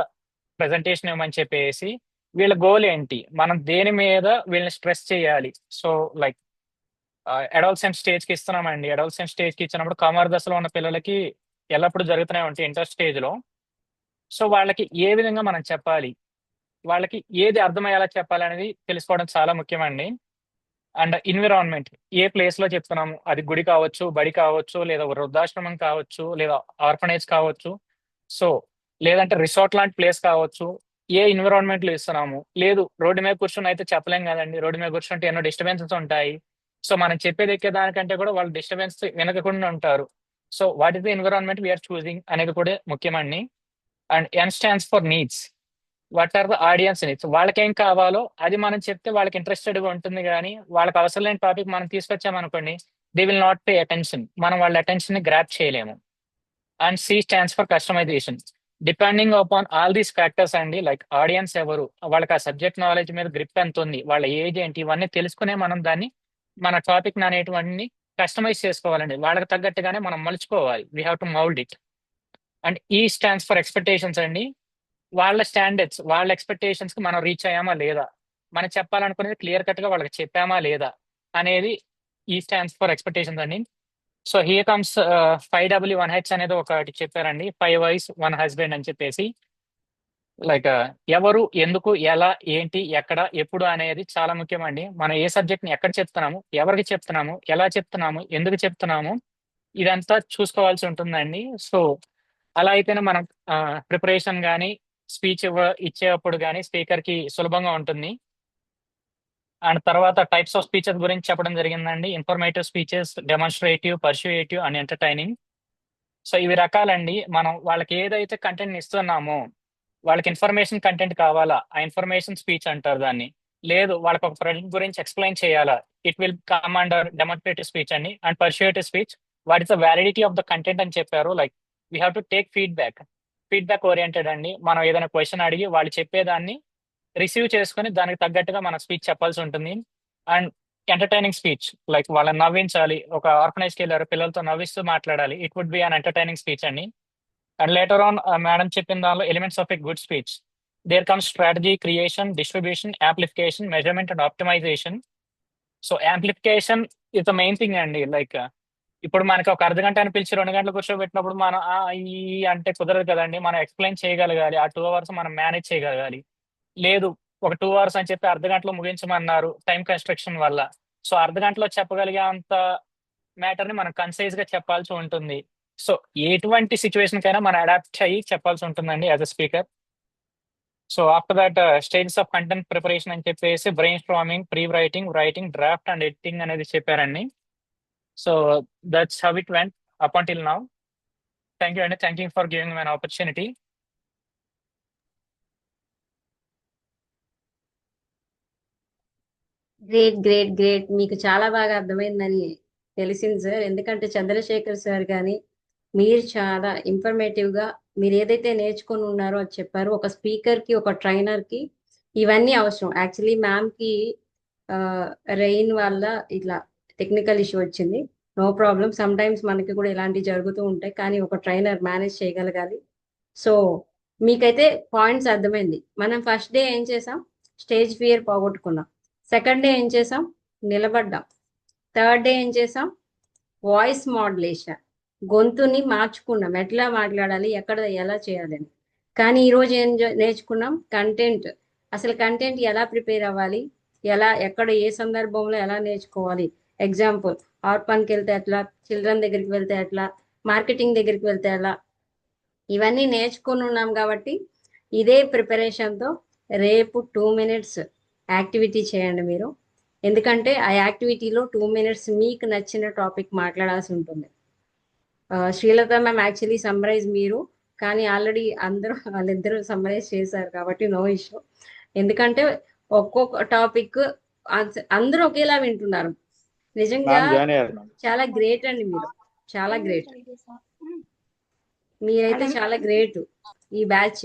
ప్రెజెంటేషన్ ఇవ్వమని చెప్పేసి, వీళ్ళ గోల్ ఏంటి, మనం దేని మీద వీళ్ళని స్ట్రెస్ చేయాలి. సో లైక్ అడల్సెంట్ స్టేజ్ కి ఇస్తున్నామండి, అడల్సెంట్ స్టేజ్ కి ఇచ్చినప్పుడు కమర్ దశలో ఉన్న పిల్లలకి ఎల్లప్పుడూ జరుగుతూనే ఉంటాయి ఇంటర్ స్టేజ్ లో. సో వాళ్ళకి ఏ విధంగా మనం చెప్పాలి, వాళ్ళకి ఏది అర్థమయ్యేలా చెప్పాలి అనేది తెలుసుకోవడం చాలా ముఖ్యమండి. అండ్ ఎన్విరాన్మెంట్, ఏ ప్లేస్ లో చెప్తున్నాము, అది గుడి కావచ్చు, బడి కావచ్చు, లేదా వృద్ధాశ్రమం కావచ్చు, లేదా ఆర్ఫనేజ్ కావచ్చు, సో లేదంటే రిసార్ట్ లాంటి ప్లేస్ కావచ్చు, ఏ ఎన్విరాన్మెంట్ లో ఇస్తున్నాము. లేదు రోడ్డు మీద కూర్చొని అయితే చెప్పలేం కదండి, రోడ్డు మీద కూర్చుంటే ఎన్నో డిస్టర్బెన్సెస్ ఉంటాయి. సో మనం చెప్పేది ఎక్కే దానికంటే కూడా వాళ్ళు డిస్టర్బెన్స్ వినకుండా ఉంటారు. So what is the environment we are choosing అనేది కూడా ముఖ్యమండి. And N stands for needs. What are the audience needs, వాళ్ళకేం కావాలో అది మనం చెప్తే వాళ్ళకి ఇంట్రెస్టెడ్ గా ఉంటుంది. కానీ వాళ్ళకి అవసరం లేని టాపిక్ మనం తీసుకొచ్చామనుకోండి, they will not pay attention, మనం వాళ్ళ అటెన్షన్ ని గ్రాప్ చేయలేము. And C stands for customisation. Depending upon all these factors అండి, లైక్ ఆడియన్స్ ఎవరు, వాళ్ళకి ఆ సబ్జెక్ట్ నాలెడ్జ్ మీద గ్రిప్ ఎంత ఉంది, వాళ్ళ ఏజ్ ఏంటి, ఇవన్నీ తెలుసుకునే మనం దాన్ని మన టాపిక్ అనేటువంటి కస్టమైజ్ చేసుకోవాలండి. వాళ్ళకి తగ్గట్టుగానే మనం మలుచుకోవాలి. We have to mould it. And E stands for expectations అండి. వాళ్ళ స్టాండర్డ్స్, వాళ్ళ ఎక్స్పెక్టేషన్స్ కి మనం రీచ్ అయ్యామా లేదా, మనం చెప్పాలనుకునేది క్లియర్ కట్ గా వాళ్ళకి చెప్పామా లేదా అనేది E stands ఫర్ ఎక్స్పెక్టేషన్స్ అండి. సో హియర్ కమ్స్ 5W1H అనేది ఒకటి చెప్పారండి, 5 wives 1 husband అని చెప్పేసి. లైక్ ఎవరు, ఎందుకు, ఎలా, ఏంటి, ఎక్కడ, ఎప్పుడు అనేది చాలా ముఖ్యమండి. మనం ఏ సబ్జెక్ట్ ని ఎక్కడ చెప్తున్నాము, ఎవరికి చెప్తున్నాము, ఎలా చెప్తున్నాము, ఎందుకు చెప్తున్నాము, ఇదంతా చూసుకోవాల్సి ఉంటుందండి. సో అలా అయితేనే మనం ప్రిపరేషన్ కానీ స్పీచ్ ఇచ్చేటప్పుడు కానీ స్పీకర్కి సులభంగా ఉంటుంది. అండ్ తర్వాత టైప్స్ ఆఫ్ స్పీచెస్ గురించి చెప్పడం జరిగిందండి. Informative speeches, demonstrative, persuasive and entertaining. So ఇవి రకాలండి. మనం వాళ్ళకి ఏదైతే కంటెంట్ ఇస్తున్నామో వాళ్ళకి ఇన్ఫర్మేషన్ కంటెంట్ కావాలా, ఆ ఇన్ఫర్మేషన్ స్పీచ్ అంటారు దాన్ని. లేదు వాళ్ళకి ఒక ప్రాజెక్ట్ గురించి ఎక్స్ప్లెయిన్ చేయాలా, it will come under demonstrative speech అండి. And persuasive speech, what is the validity of the content అని చెప్పారు. Like we have to take feedback oriented అండి. మనం ఏదైనా క్వశ్చన్ అడిగి వాళ్ళు చెప్పేదాన్ని రిసీవ్ చేసుకొని దానికి తగ్గట్టుగా మన స్పీచ్ చెప్పాల్సి ఉంటుంది. అండ్ ఎంటర్టైనింగ్ స్పీచ్, లైక్ వాళ్ళని నవ్వించాలి. ఒక ఆర్గనైజ్కి వెళ్ళారు, పిల్లలతో నవ్విస్తూ మాట్లాడాలి, it would be an entertaining speech అండి. అండ్ లేటర్ ఆన్ మేడం చెప్పిన దానిలో elements of a good speech, there comes strategy, creation, distribution, amplification, measurement and optimisation. So amplification is the main thing అండి. లైక్ ఇప్పుడు మనకి ఒక అర్ధ గంట అని పిలిచి 2 గంటలు కూర్చోబెట్టినప్పుడు మనం ఈ అంటే కుదరదు కదండి. మనం ఎక్స్ప్లెయిన్ చేయగలగాలి, ఆ 2 hours మనం మేనేజ్ చేయగలగాలి. లేదు ఒక 2 hours అని చెప్పి అర్ధ గంటలో ముగించమన్నారు టైం కన్స్ట్రక్షన్ వల్ల. సో అర్ధ గంటలో చెప్పగలిగే అంత మ్యాటర్ ని మనం కన్సైజ్ గా చెప్పాల్సి ఉంటుంది. సో ఎటువంటి సిచ్యువేషన్ కైనా మనం అడాప్ట్ అయ్యి చెప్పాల్సి ఉంటుందండి as a speaker. So after that stages of content preparation అని చెప్పేసి brainstorming, pre writing, draft and editing అనేది చెప్పారండి. So that's how it went up until now. Thank you అండి, thank you for giving me an opportunity. Great మీకు చాలా బాగా అర్థమైందని తెలిసింది సార్. ఎందుకంటే చంద్రశేఖర్ సార్ కానీ మీరు చాలా ఇన్ఫర్మేటివ్ గా మీరు ఏదైతే నేర్చుకొని ఉన్నారో అది చెప్పారు. ఒక స్పీకర్ కి, ఒక ట్రైనర్ కి ఇవన్నీ అవసరం. యాక్చువల్లీ మ్యామ్ కి రెయిన్ వల్ల ఇట్లా టెక్నికల్ ఇష్యూ వచ్చింది. నో ప్రాబ్లం, సమ్ టైమ్స్ మనకి కూడా ఇలాంటివి జరుగుతూ ఉంటాయి, కానీ ఒక ట్రైనర్ మేనేజ్ చేయగలగాలి. సో మీకైతే పాయింట్స్ అర్థమైంది. మనం ఫస్ట్ డే ఏం చేసాం, స్టేజ్ ఫియర్ పోగొట్టుకున్నాం. సెకండ్ డే ఏం చేసాం, నిలబడ్డాం. థర్డ్ డే ఏం చేసాం, వాయిస్ మాడ్యులేషన్, గొంతుని మార్చుకున్నాం, ఎట్లా మాట్లాడాలి, ఎక్కడ ఎలా చేయాలని. కానీ ఈరోజు ఏం నేర్చుకున్నాం, కంటెంట్. అసలు కంటెంట్ ఎలా ప్రిపేర్ అవ్వాలి, ఎక్కడ ఏ సందర్భంలో ఎలా నేర్చుకోవాలి. ఎగ్జాంపుల్, ఆర్పన్కి వెళ్తే ఎట్లా, చిల్డ్రన్ దగ్గరికి వెళ్తే ఎట్లా, మార్కెటింగ్ దగ్గరికి వెళ్తే ఎలా, ఇవన్నీ నేర్చుకుని ఉన్నాం. కాబట్టి ఇదే ప్రిపరేషన్తో రేపు 2 minutes యాక్టివిటీ చేయండి మీరు. ఎందుకంటే ఆ యాక్టివిటీలో 2 minutes మీకు నచ్చిన టాపిక్ మాట్లాడాల్సి ఉంటుంది. శ్రీలత మ్యామ్ యాక్చువల్లీ సమ్మరైజ్ మీరు, కానీ ఆల్రెడీ వాళ్ళిద్దరూ సమ్మరైజ్ చేశారు కాబట్టి నో ఇష్యూ. ఎందుకంటే ఒక్కొక్క టాపిక్ అందరూ ఒకేలా వింటున్నారు. నిజంగా చాలా గ్రేట్ అండి, మీరు చాలా గ్రేట్. మీరైతే చాలా గ్రేట్ ఈ బ్యాచ్.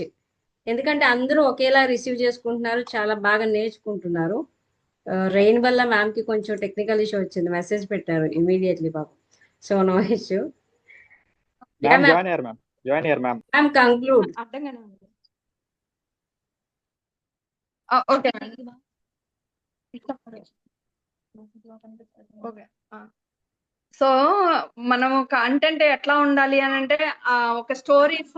ఎందుకంటే అందరూ ఒకేలా రిసీవ్ చేసుకుంటున్నారు, చాలా బాగా నేర్చుకుంటున్నారు. రెయిన్ వల్ల మ్యామ్ కి కొంచెం టెక్నికల్ ఇష్యూ వచ్చింది, మెసేజ్ పెట్టారు ఇమీడియట్లీ పాపం. So no issue. Ma'am conclude. Okay okay. So మనము కంటెంట్ ఎట్లా ఉండాలి అని అంటే ఒక స్టోరీస్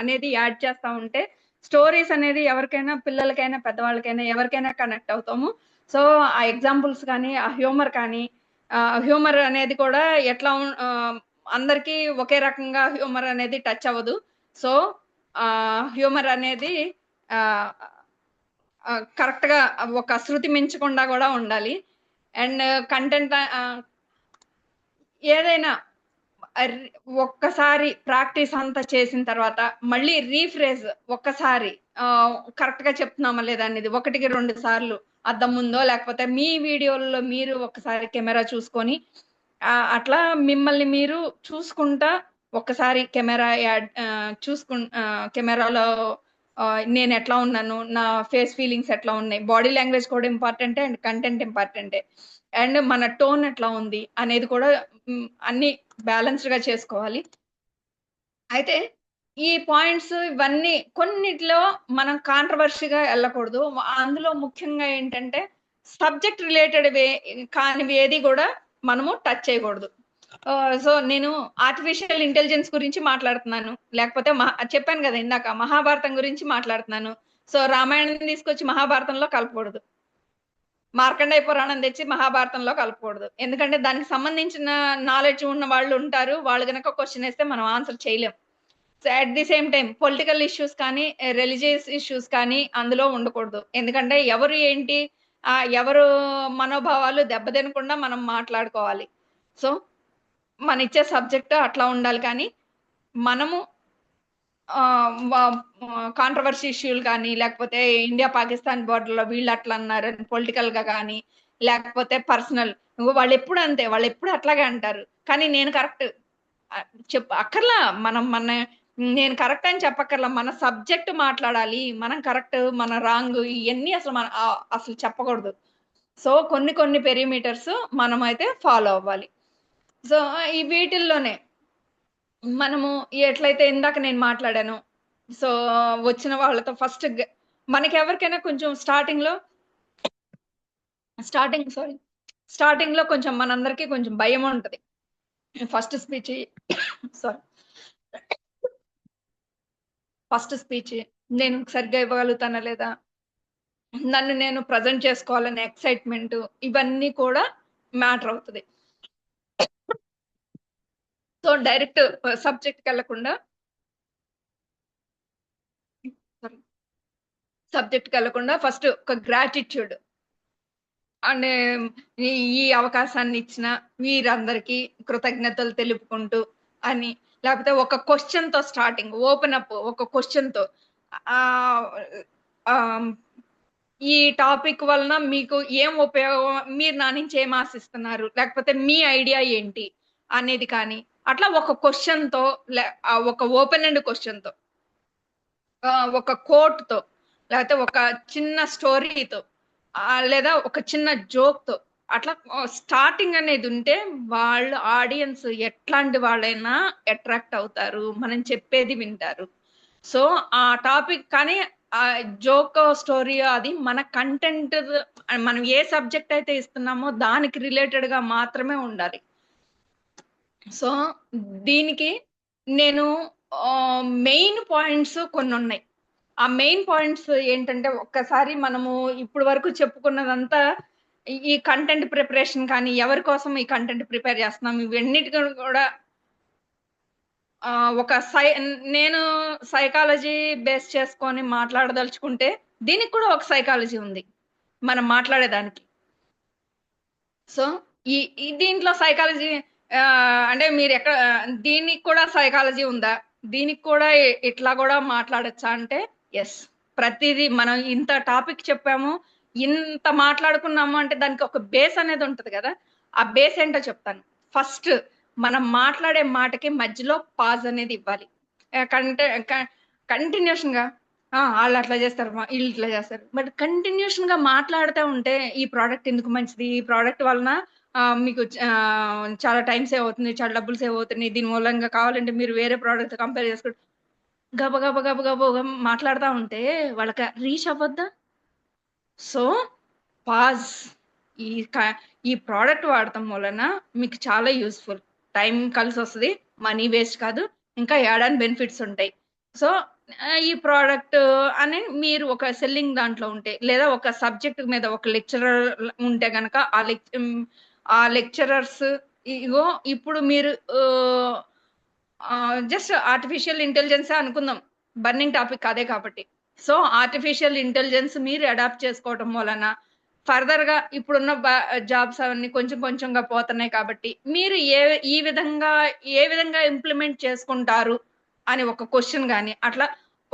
అనేది యాడ్ చేస్తా ఉంటే, స్టోరీస్ అనేది ఎవరికైనా, పిల్లలకైనా, పెద్దవాళ్ళకైనా, ఎవరికైనా కనెక్ట్ అవుతాము. సో ఆ ఎగ్జాంపుల్స్ కానీ, ఆ హ్యూమర్ అనేది కూడా ఎట్లా అందరికీ ఒకే రకంగా హ్యూమర్ అనేది టచ్ అవ్వదు. సో హ్యూమర్ అనేది కరెక్ట్ గా ఒక శృతి మించకుండా కూడా ఉండాలి. అండ్ కంటెంట్ ఏదైనా ఒక్కసారి ప్రాక్టీస్ అంతా చేసిన తర్వాత మళ్ళీ రీఫ్రేజ్ ఒక్కసారి కరెక్ట్ గా చెప్తున్నామా లేదా అనేది 1-2 సార్లు అద్దం ముందో లేకపోతే మీ వీడియోల్లో మీరు ఒకసారి కెమెరా చూసుకొని అట్లా మిమ్మల్ని మీరు చూసుకుంటా ఒక్కసారి కెమెరా కెమెరాలో నేను ఎట్లా ఉన్నాను, నా ఫేస్ ఫీలింగ్స్ ఎట్లా ఉన్నాయి, బాడీ లాంగ్వేజ్ కూడా ఇంపార్టెంటే అండ్ కంటెంట్ ఇంపార్టెంటే, అండ్ మన టోన్ ఎట్లా ఉంది అనేది కూడా అన్ని బ్యాలెన్స్డ్ గా చేసుకోవాలి. అయితే ఈ పాయింట్స్ ఇవన్నీ కొన్నిట్లో మనం కాంట్రవర్సీగా వెళ్ళకూడదు. అందులో ముఖ్యంగా ఏంటంటే సబ్జెక్ట్ రిలేటెడ్ కానివి ఏది కూడా మనము టచ్ చేయకూడదు. సో నేను ఆర్టిఫిషియల్ ఇంటెలిజెన్స్ గురించి మాట్లాడుతున్నాను, లేకపోతే చెప్పాను కదా ఇందాక మహాభారతం గురించి మాట్లాడుతున్నాను. సో రామాయణం తీసుకొచ్చి మహాభారతంలో కలపకూడదు. మార్కండేయ పురాణం తెచ్చి మహాభారతంలో కలపకూడదు. ఎందుకంటే దానికి సంబంధించిన నాలెడ్జ్ ఉన్న వాళ్ళు ఉంటారు. వాళ్ళు గనక క్వశ్చన్ వేస్తే మనం ఆన్సర్ చేయలేం. So at the same time political issues కానీ రిలీజియస్ ఇష్యూస్ కానీ అందులో ఉండకూడదు. ఎందుకంటే ఎవరు ఏంటి ఎవరు మనోభావాలు దెబ్బతినకుండా మనం మాట్లాడుకోవాలి. సో మన ఇచ్చే సబ్జెక్ట్ అట్లా ఉండాలి. కానీ మనము కాంట్రవర్సీ ఇష్యూలు కానీ లేకపోతే ఇండియా పాకిస్తాన్ బోర్డర్లో వీళ్ళు అట్లా అన్నారని పొలిటికల్ గా కానీ లేకపోతే పర్సనల్ వాళ్ళు ఎప్పుడు అంతే, వాళ్ళు ఎప్పుడు అట్లాగే అంటారు. కానీ నేను కరెక్ట్ అక్కర్లా, నేను కరెక్ట్ అని చెప్పక్కర్లా, మన సబ్జెక్ట్ మాట్లాడాలి. మనం కరెక్ట్ మన రాంగ్ ఇవన్నీ అసలు చెప్పకూడదు. సో కొన్ని పెరిమీటర్స్ మనం అయితే ఫాలో అవ్వాలి. సో ఈ వీటిల్లోనే మనము ఎట్లయితే ఇందాక నేను మాట్లాడాను. సో వచ్చిన వాళ్ళతో ఫస్ట్ మనకి ఎవరికైనా కొంచెం స్టార్టింగ్ లో కొంచెం మనందరికీ కొంచెం భయం ఉంటది. ఫస్ట్ స్పీచ్ నేను సరిగ్గా ఇవ్వగలుగుతానా లేదా, నన్ను నేను ప్రజెంట్ చేసుకోవాలనే ఎక్సైట్మెంట్, ఇవన్నీ కూడా మ్యాటర్ అవుతుంది. సో డైరెక్ట్ సబ్జెక్ట్కి వెళ్లకుండా ఫస్ట్ ఒక గ్రాటిట్యూడ్ అంటే ఈ అవకాశాన్ని ఇచ్చిన వీరందరికీ కృతజ్ఞతలు తెలుపుకుంటూ అని, లేకపోతే ఒక క్వశ్చన్ తో స్టార్టింగ్ ఓపెన్ అప్, ఒక క్వశ్చన్ తో ఈ టాపిక్ వలన మీకు ఏం ఉపయోగం, మీరు నా నుంచి ఏం ఆశిస్తున్నారు, లేకపోతే మీ ఐడియా ఏంటి అనేది కానీ అట్లా ఒక క్వశ్చన్ తో ఒక ఓపెన్ అండ్ క్వశ్చన్ తో ఒక కోట్ తో లేకపోతే ఒక చిన్న స్టోరీతో లేదా ఒక చిన్న జోక్ తో అట్లా స్టార్టింగ్ అనేది ఉంటే వాళ్ళు ఆడియన్స్ ఎట్లాంటి వాళ్ళైనా అట్రాక్ట్ అవుతారు, మనం చెప్పేది వింటారు. సో ఆ టాపిక్ కానీ ఆ జోక్ స్టోరీ అది మన కంటెంట్, మనం ఏ సబ్జెక్ట్ అయితే ఇస్తున్నామో దానికి రిలేటెడ్ గా మాత్రమే ఉండాలి. సో దీనికి నేను మెయిన్ పాయింట్స్ కొన్ని ఉన్నాయి. ఆ మెయిన్ పాయింట్స్ ఏంటంటే, ఒక్కసారి మనము ఇప్పుడు వరకు చెప్పుకున్నదంతా ఈ కంటెంట్ ప్రిపరేషన్ కానీ ఎవరి కోసం ఈ కంటెంట్ ప్రిపేర్ చేస్తున్నాం ఇవన్నిటికీ కూడా నేను సైకాలజీ బేస్ చేసుకొని మాట్లాడదలుచుకుంటే దీనికి కూడా ఒక సైకాలజీ ఉంది మనం మాట్లాడేదానికి. సో ఈ దీంట్లో సైకాలజీ అంటే మీరు ఎక్కడ దీనికి కూడా సైకాలజీ ఉందా, దీనికి కూడా ఇట్లా కూడా మాట్లాడచ్చా అంటే ఎస్. ప్రతిదీ మనం ఇంత టాపిక్ చెప్పాము, ఇంత మాట్లాడుకున్నాము అంటే దానికి ఒక బేస్ అనేది ఉంటది కదా. ఆ బేస్ ఏంటో చెప్తాను. ఫస్ట్ మనం మాట్లాడే మాటకి మధ్యలో పాజ్ అనేది ఇవ్వాలి. కంటిన్యూషన్ గా వాళ్ళు అట్లా చేస్తారు, వీళ్ళు ఇట్లా చేస్తారు, బట్ కంటిన్యూషన్ గా మాట్లాడుతూ ఉంటే ఈ ప్రోడక్ట్ ఎందుకు మంచిది, ఈ ప్రోడక్ట్ వలన మీకు చాలా టైం సేవ్ అవుతుంది, చాలా డబ్బులు సేవ్ అవుతుంది, దీని మూలంగా కావాలంటే మీరు వేరే ప్రోడక్ట్ కంపేర్ చేసుకుంటే గబ మాట్లాడుతూ ఉంటే వాళ్ళకి రీచ్ అవ్వద్దా. సో పాజ్, ఈ ప్రోడక్ట్ వాడటం వలన మీకు చాలా యూస్ఫుల్, టైం కలిసి వస్తుంది, మనీ వేస్ట్ కాదు, ఇంకా యాడ్ ఆన్ బెనిఫిట్స్ ఉంటాయి. సో ఈ ప్రోడక్ట్ అని మీరు ఒక సెల్లింగ్ దాంట్లో ఉంటే లేదా ఒక సబ్జెక్ట్ మీద ఒక లెక్చరర్ ఉంటే కనుక ఆ లెక్చరర్స్ ఇగో ఇప్పుడు మీరు జస్ట్ ఆర్టిఫిషియల్ ఇంటెలిజెన్స్ అనుకుందాం, బర్నింగ్ టాపిక్ అదే కాబట్టి. సో ఆర్టిఫిషియల్ ఇంటెలిజెన్స్ మీరు అడాప్ట్ చేసుకోవటం వలన ఫర్దర్ గా ఇప్పుడున్న జాబ్స్ అవన్నీ కొంచెం కొంచెంగా పోతున్నాయి కాబట్టి మీరు ఏ విధంగా ఇంప్లిమెంట్ చేసుకుంటారు అని ఒక క్వశ్చన్ కానీ అట్లా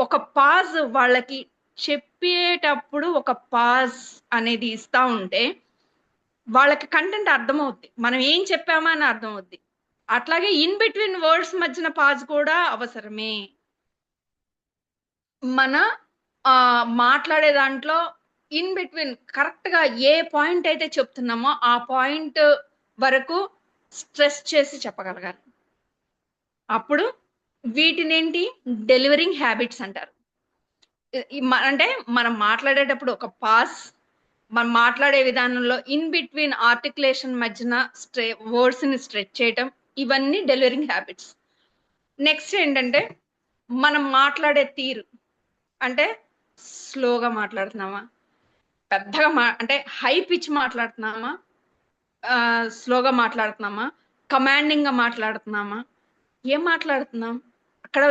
ఒక పాజ్ వాళ్ళకి చెప్పేటప్పుడు ఒక పాజ్ అనేది ఇస్తా ఉంటే వాళ్ళకి కంటెంట్ అర్థమవుద్ది, మనం ఏం చెప్పామా అని అర్థమవుద్ది. అట్లాగే ఇన్ బిట్వీన్ వర్డ్స్ మధ్యన పాజ్ కూడా అవసరమే. మన మాట్లాడే దాంట్లో ఇన్ బిట్వీన్ కరెక్ట్ గా ఏ పాయింట్ అయితే చెప్తున్నామో ఆ పాయింట్ వరకు స్ట్రెస్ చేసి చెప్పగలగాలి. అప్పుడు వీటినేంటి డెలివరింగ్ హ్యాబిట్స్ అంటారు. అంటే మనం మాట్లాడేటప్పుడు ఒక పాస్, మనం మాట్లాడే విధానంలో ఇన్ బిట్వీన్ ఆర్టికులేషన్ మధ్యన వర్డ్స్ ని స్ట్రెచ్ చేయటం, ఇవన్నీ డెలివరింగ్ హ్యాబిట్స్. నెక్స్ట్ ఏంటంటే మనం మాట్లాడే తీరు, అంటే స్లోగా మాట్లాడుతున్నామా, పెద్దగా అంటే హై పిచ్ మాట్లాడుతున్నామా, స్లోగా మాట్లాడుతున్నామా, కమాండింగ్ గా మాట్లాడుతున్నామా, ఏం మాట్లాడుతున్నాం? అక్కడ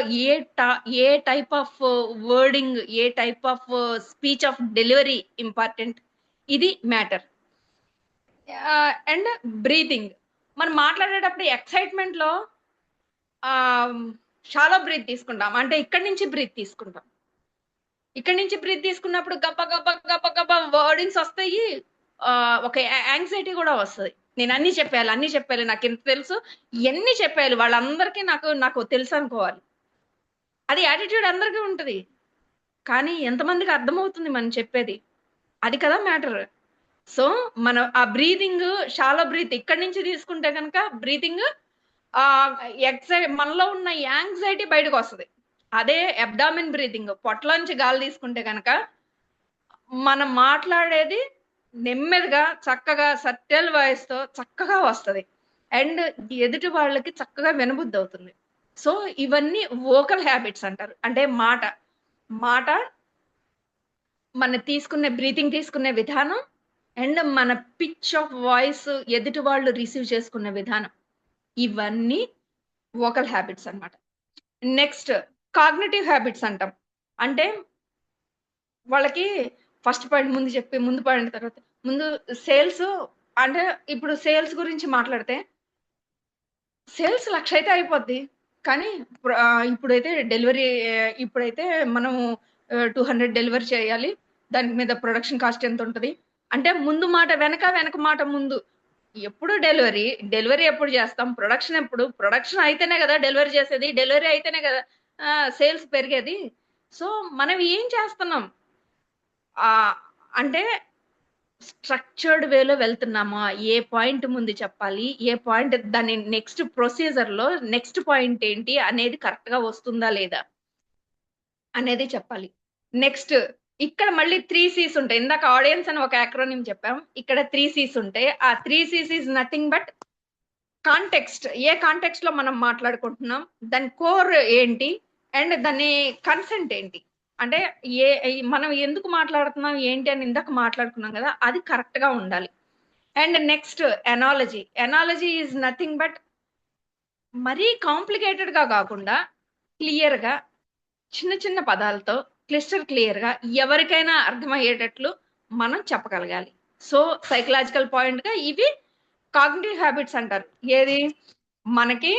ఏ టైప్ ఆఫ్ వర్డింగ్, ఏ type of speech of delivery important, ఇది మ్యాటర్. అండ్ బ్రీతింగ్, మనం మాట్లాడేటప్పుడు ఎక్సైట్మెంట్ లో షాలో బ్రీత్ తీసుకుంటాం, అంటే ఇక్కడి నుంచి బ్రీత్ తీసుకుంటాం. ఇక్కడి నుంచి బ్రీత్ తీసుకున్నప్పుడు గప్ప గప్ప గప్ప గప్ప వర్డింగ్స్ వస్తాయి, ఒక యాంగ్జైటీ కూడా వస్తుంది. నేను అన్ని చెప్పాలి, నాకు ఎంత తెలుసు, ఎన్ని చెప్పాలి వాళ్ళందరికీ నాకు తెలుసు అనుకోవాలి. అది యాటిట్యూడ్ అందరికీ ఉంటది, కానీ ఎంతమందికి అర్థమవుతుంది మనం చెప్పేది, అది కదా మ్యాటర్. సో మనం ఆ బ్రీతింగ్, షాలో బ్రీత్ ఇక్కడి నుంచి తీసుకుంటే కనుక బ్రీతింగ్ మనలో ఉన్న యాంగ్జైటీ బయటకు వస్తుంది. అదే అబ్డామిన్ బ్రీతింగ్, పొట్టలోంచి గాలి తీసుకుంటే కనుక మనం మాట్లాడేది నెమ్మదిగా చక్కగా సట్టెల్ వాయిస్ తో చక్కగా వస్తుంది, అండ్ ఎదుటి వాళ్ళకి చక్కగా వినబుద్ధి అవుతుంది. సో ఇవన్నీ వోకల్ హ్యాబిట్స్ అంటారు. అంటే మాట మన బ్రీతింగ్ తీసుకునే విధానం, అండ్ మన పిచ్ ఆఫ్ వాయిస్ ఎదుటి వాళ్ళు రిసీవ్ చేసుకునే విధానం, ఇవన్నీ వోకల్ హ్యాబిట్స్ అన్నమాట. నెక్స్ట్ కాగ్నిటివ్ హ్యాబిట్స్ అంటాం. అంటే వాళ్ళకి ఫస్ట్ పాయింట్ ముందు పాయింట్ తర్వాత ముందు సేల్స్. అంటే ఇప్పుడు సేల్స్ గురించి మాట్లాడితే సేల్స్ 1,00,000 అయితే అయిపోద్ది, కానీ ఇప్పుడైతే మనము 200 డెలివరీ చేయాలి, దాని మీద ప్రొడక్షన్ కాస్ట్ ఎంత ఉంటుంది అంటే ముందు మాట వెనక మాట ముందు. ఎప్పుడు డెలివరీ ఎప్పుడు చేస్తాం, ప్రొడక్షన్ అయితేనే కదా డెలివరీ చేసేది, డెలివరీ అయితేనే కదా సేల్స్ పెరిగేది. సో మనం ఏం చేస్తున్నాం అంటే స్ట్రక్చర్డ్ వేలో వెళ్తున్నామా, ఏ పాయింట్ ముందు చెప్పాలి, ఏ పాయింట్ దాని నెక్స్ట్ ప్రొసీజర్ లో నెక్స్ట్ పాయింట్ ఏంటి అనేది కరెక్ట్ గా వస్తుందా లేదా అనేది చెప్పాలి. నెక్స్ట్ ఇక్కడ మళ్ళీ 3 C's ఉంటాయి. ఇందాక ఆడియన్స్ అని ఒక యాక్రోనిమ్ చెప్పాం, ఇక్కడ 3 C's ఉంటాయి. ఆ 3 C's is nothing but context. A context లో మనం మాట్లాడుకుంటున్నాం, దాని కోర్ ఏంటి, అండ్ దాని కన్సెంట్ ఏంటి, అంటే మనం ఎందుకు మాట్లాడుతున్నాం ఏంటి అని ఇందాక మాట్లాడుకున్నాం కదా, అది కరెక్ట్ గా ఉండాలి. And next analogy is nothing but మరీ కాంప్లికేటెడ్ గా కాకుండా క్లియర్ గా చిన్న పదాలతో క్లియర్ గా ఎవరికైనా అర్థమయ్యేటట్లు మనం చెప్పగలగాలి. సో సైకలాజికల్ పాయింట్ గా ఇవి కాగ్నిటివ్ హ్యాబిట్స్ అంటారు. ఏది మనకి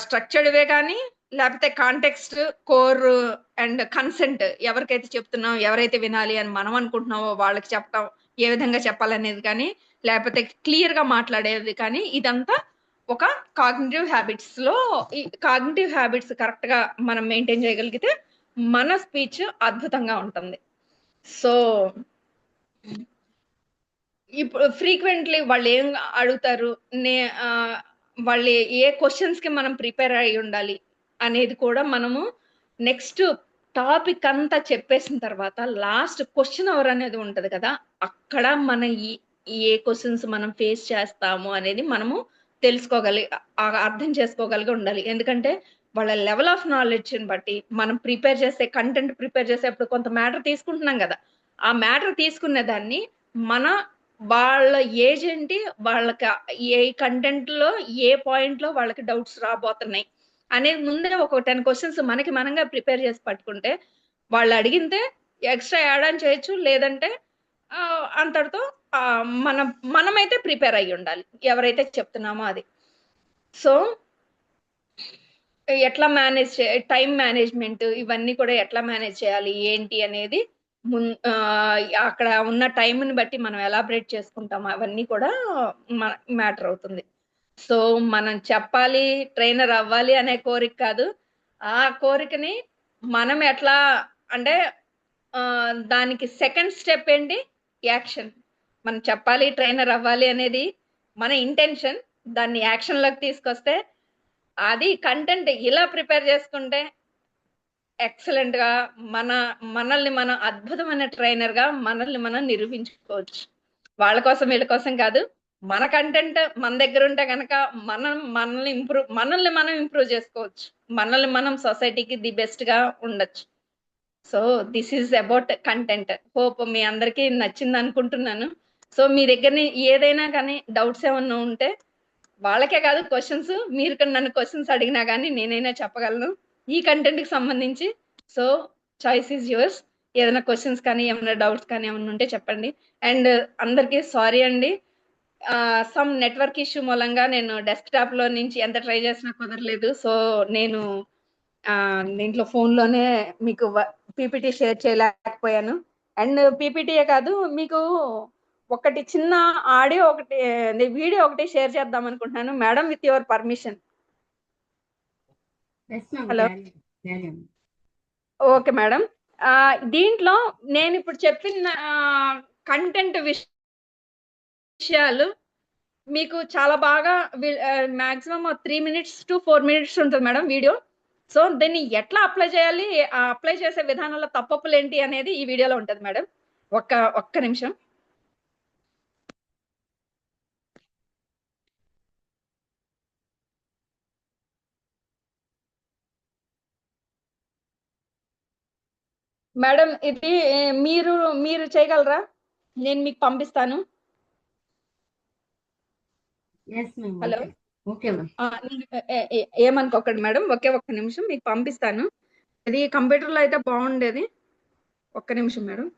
స్ట్రక్చర్డ్ వే కానీ, లేకపోతే కాంటెక్స్ట్, కోర్ అండ్ కన్సెంట్, ఎవరికైతే చెప్తున్నాం, ఎవరైతే వినాలి అని మనం అనుకుంటున్నామో వాళ్ళకి చెప్పడం, ఏ విధంగా చెప్పాలనేది కానీ, లేకపోతే క్లియర్ గా మాట్లాడేది కానీ, ఇదంతా ఒక కాగ్నిటివ్ హ్యాబిట్స్ లో. ఈ కాగ్నిటివ్ హ్యాబిట్స్ కరెక్ట్ గా మనం మెయింటైన్ చేయగలిగితే మన స్పీచ్ అద్భుతంగా ఉంటుంది. సో ఇప్పుడు ఫ్రీక్వెంట్లీ వాళ్ళు ఏం అడుగుతారు, వాళ్ళు ఏ క్వశ్చన్స్ కి మనం ప్రిపేర్ అయి ఉండాలి అనేది కూడా మనము నెక్స్ట్ టాపిక్ అంతా చెప్పేసిన తర్వాత లాస్ట్ క్వశ్చన్ అవర్ అనేది ఉంటది కదా, అక్కడ మన ఏ క్వశ్చన్స్ మనం ఫేస్ చేస్తాము అనేది మనము అర్థం చేసుకోగలిగి ఉండాలి. ఎందుకంటే వాళ్ళ లెవెల్ ఆఫ్ నాలెడ్జ్ ని బట్టి మనం కంటెంట్ ప్రిపేర్ చేసేప్పుడు కొంత మ్యాటర్ తీసుకుంటున్నాం కదా, ఆ మ్యాటర్ తీసుకునే దాన్ని వాళ్ళ ఏజ్ ఏంటి, వాళ్ళకి ఏ కంటెంట్ లో ఏ పాయింట్ లో వాళ్ళకి డౌట్స్ రాబోతున్నాయి అనేది ముందే ఒక 10 క్వశ్చన్స్ మనంగా ప్రిపేర్ చేసి పట్టుకుంటే వాళ్ళు అడిగితే ఎక్స్ట్రా యాడ్ ఆన్ చేయొచ్చు, లేదంటే అంతటితో మనమైతే ప్రిపేర్ అయ్యి ఉండాలి ఎవరైతే చెప్తున్నామో అది. సో ఎట్లా టైం మేనేజ్మెంట్, ఇవన్నీ కూడా ఎట్లా మేనేజ్ చేయాలి ఏంటి అనేది అక్కడ ఉన్న టైంని బట్టి మనం ఎలాబరేట్ చేసుకుంటాం, అవన్నీ కూడా మ్యాటర్ అవుతుంది. సో మనం చెప్పాలి, ట్రైనర్ అవ్వాలి అనే కోరిక కాదు, ఆ కోరికని మనం ఎట్లా అంటే దానికి సెకండ్ స్టెప్ ఏంటి, యాక్షన్. మనం చెప్పాలి, ట్రైనర్ అవ్వాలి అనేది మన ఇంటెన్షన్, దాన్ని యాక్షన్ లోకి తీసుకొస్తే అది కంటెంట్ ఇలా ప్రిపేర్ చేసుకుంటే ఎక్సలెంట్ గా మనల్ని మనం అద్భుతమైన ట్రైనర్ గా మనల్ని మనం నిరూపించుకోవచ్చు. వాళ్ళ కోసం వీళ్ళ కోసం కాదు, మన కంటెంట్ మన దగ్గర ఉంటే కనుక మనల్ని మనం ఇంప్రూవ్ చేసుకోవచ్చు, మనల్ని మనం సొసైటీకి ది బెస్ట్ గా ఉండొచ్చు. So this is about content. Hope మీ అందరికీ నచ్చింది అనుకుంటున్నాను. సో మీ దగ్గర ఏదైనా కానీ డౌట్స్ ఏమన్నా ఉంటే వాళ్ళకే కాదు క్వశ్చన్స్, మీరు కానీ నన్ను క్వశ్చన్స్ అడిగినా కానీ నేనైనా చెప్పగలను ఈ కంటెంట్ కి సంబంధించి. So choice is yours. ఏదైనా క్వశ్చన్స్ కానీ ఏమైనా డౌట్స్ కానీ ఏమైనా ఉంటే చెప్పండి. అండ్ అందరికీ సారీ అండి, సమ్ నెట్వర్క్ ఇష్యూ మూలంగా నేను డెస్క్టాప్ లో నుంచి ఎంత ట్రై చేసినా కుదరలేదు. సో నేను దీంట్లో ఫోన్లోనే మీకు పీపీటీ షేర్ చేయలేకపోయాను. అండ్ పీపీటీయే కాదు, మీకు ఒకటి చిన్న ఆడియో ఒకటి వీడియో ఒకటి షేర్ చేద్దాం అనుకుంటున్నాను madam, with your permission. Hello, okay madam. దీంట్లో నేను ఇప్పుడు చెప్పిన కంటెంట్ విషయాలు మీకు చాలా బాగా మాక్సిమం 3 minutes to 4 minutes ఉంటుంది మేడం వీడియో. సో దీన్ని ఎట్లా అప్లై చేయాలి, అప్లై చేసే విధానంలో తప్పప్పులు ఏంటి అనేది ఈ వీడియోలో ఉంటుంది మేడం. ఒక్క నిమిషం. మేడం ఇది మీరు మీరు చేయగలరా? నేను మీకు పంపిస్తాను. హలో, ఏమనుకోకండి మేడం, ఒక్క నిమిషం మీకు పంపిస్తాను. అది కంప్యూటర్లో అయితే బాగుండేది. ఒక్క నిమిషం మేడం.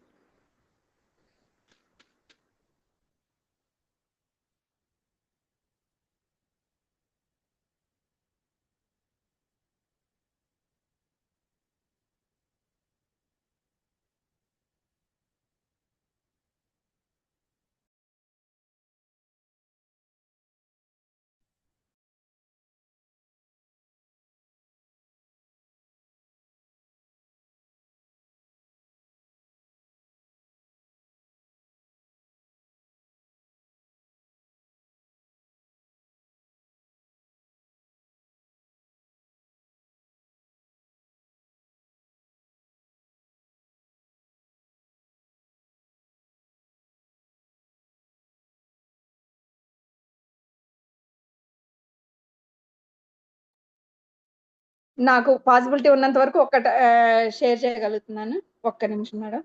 నాకు పాసిబిలిటీ ఉన్నంత వరకు షేర్ చేయగలుగుతున్నాను. ఒక్క నిమిషం మేడం.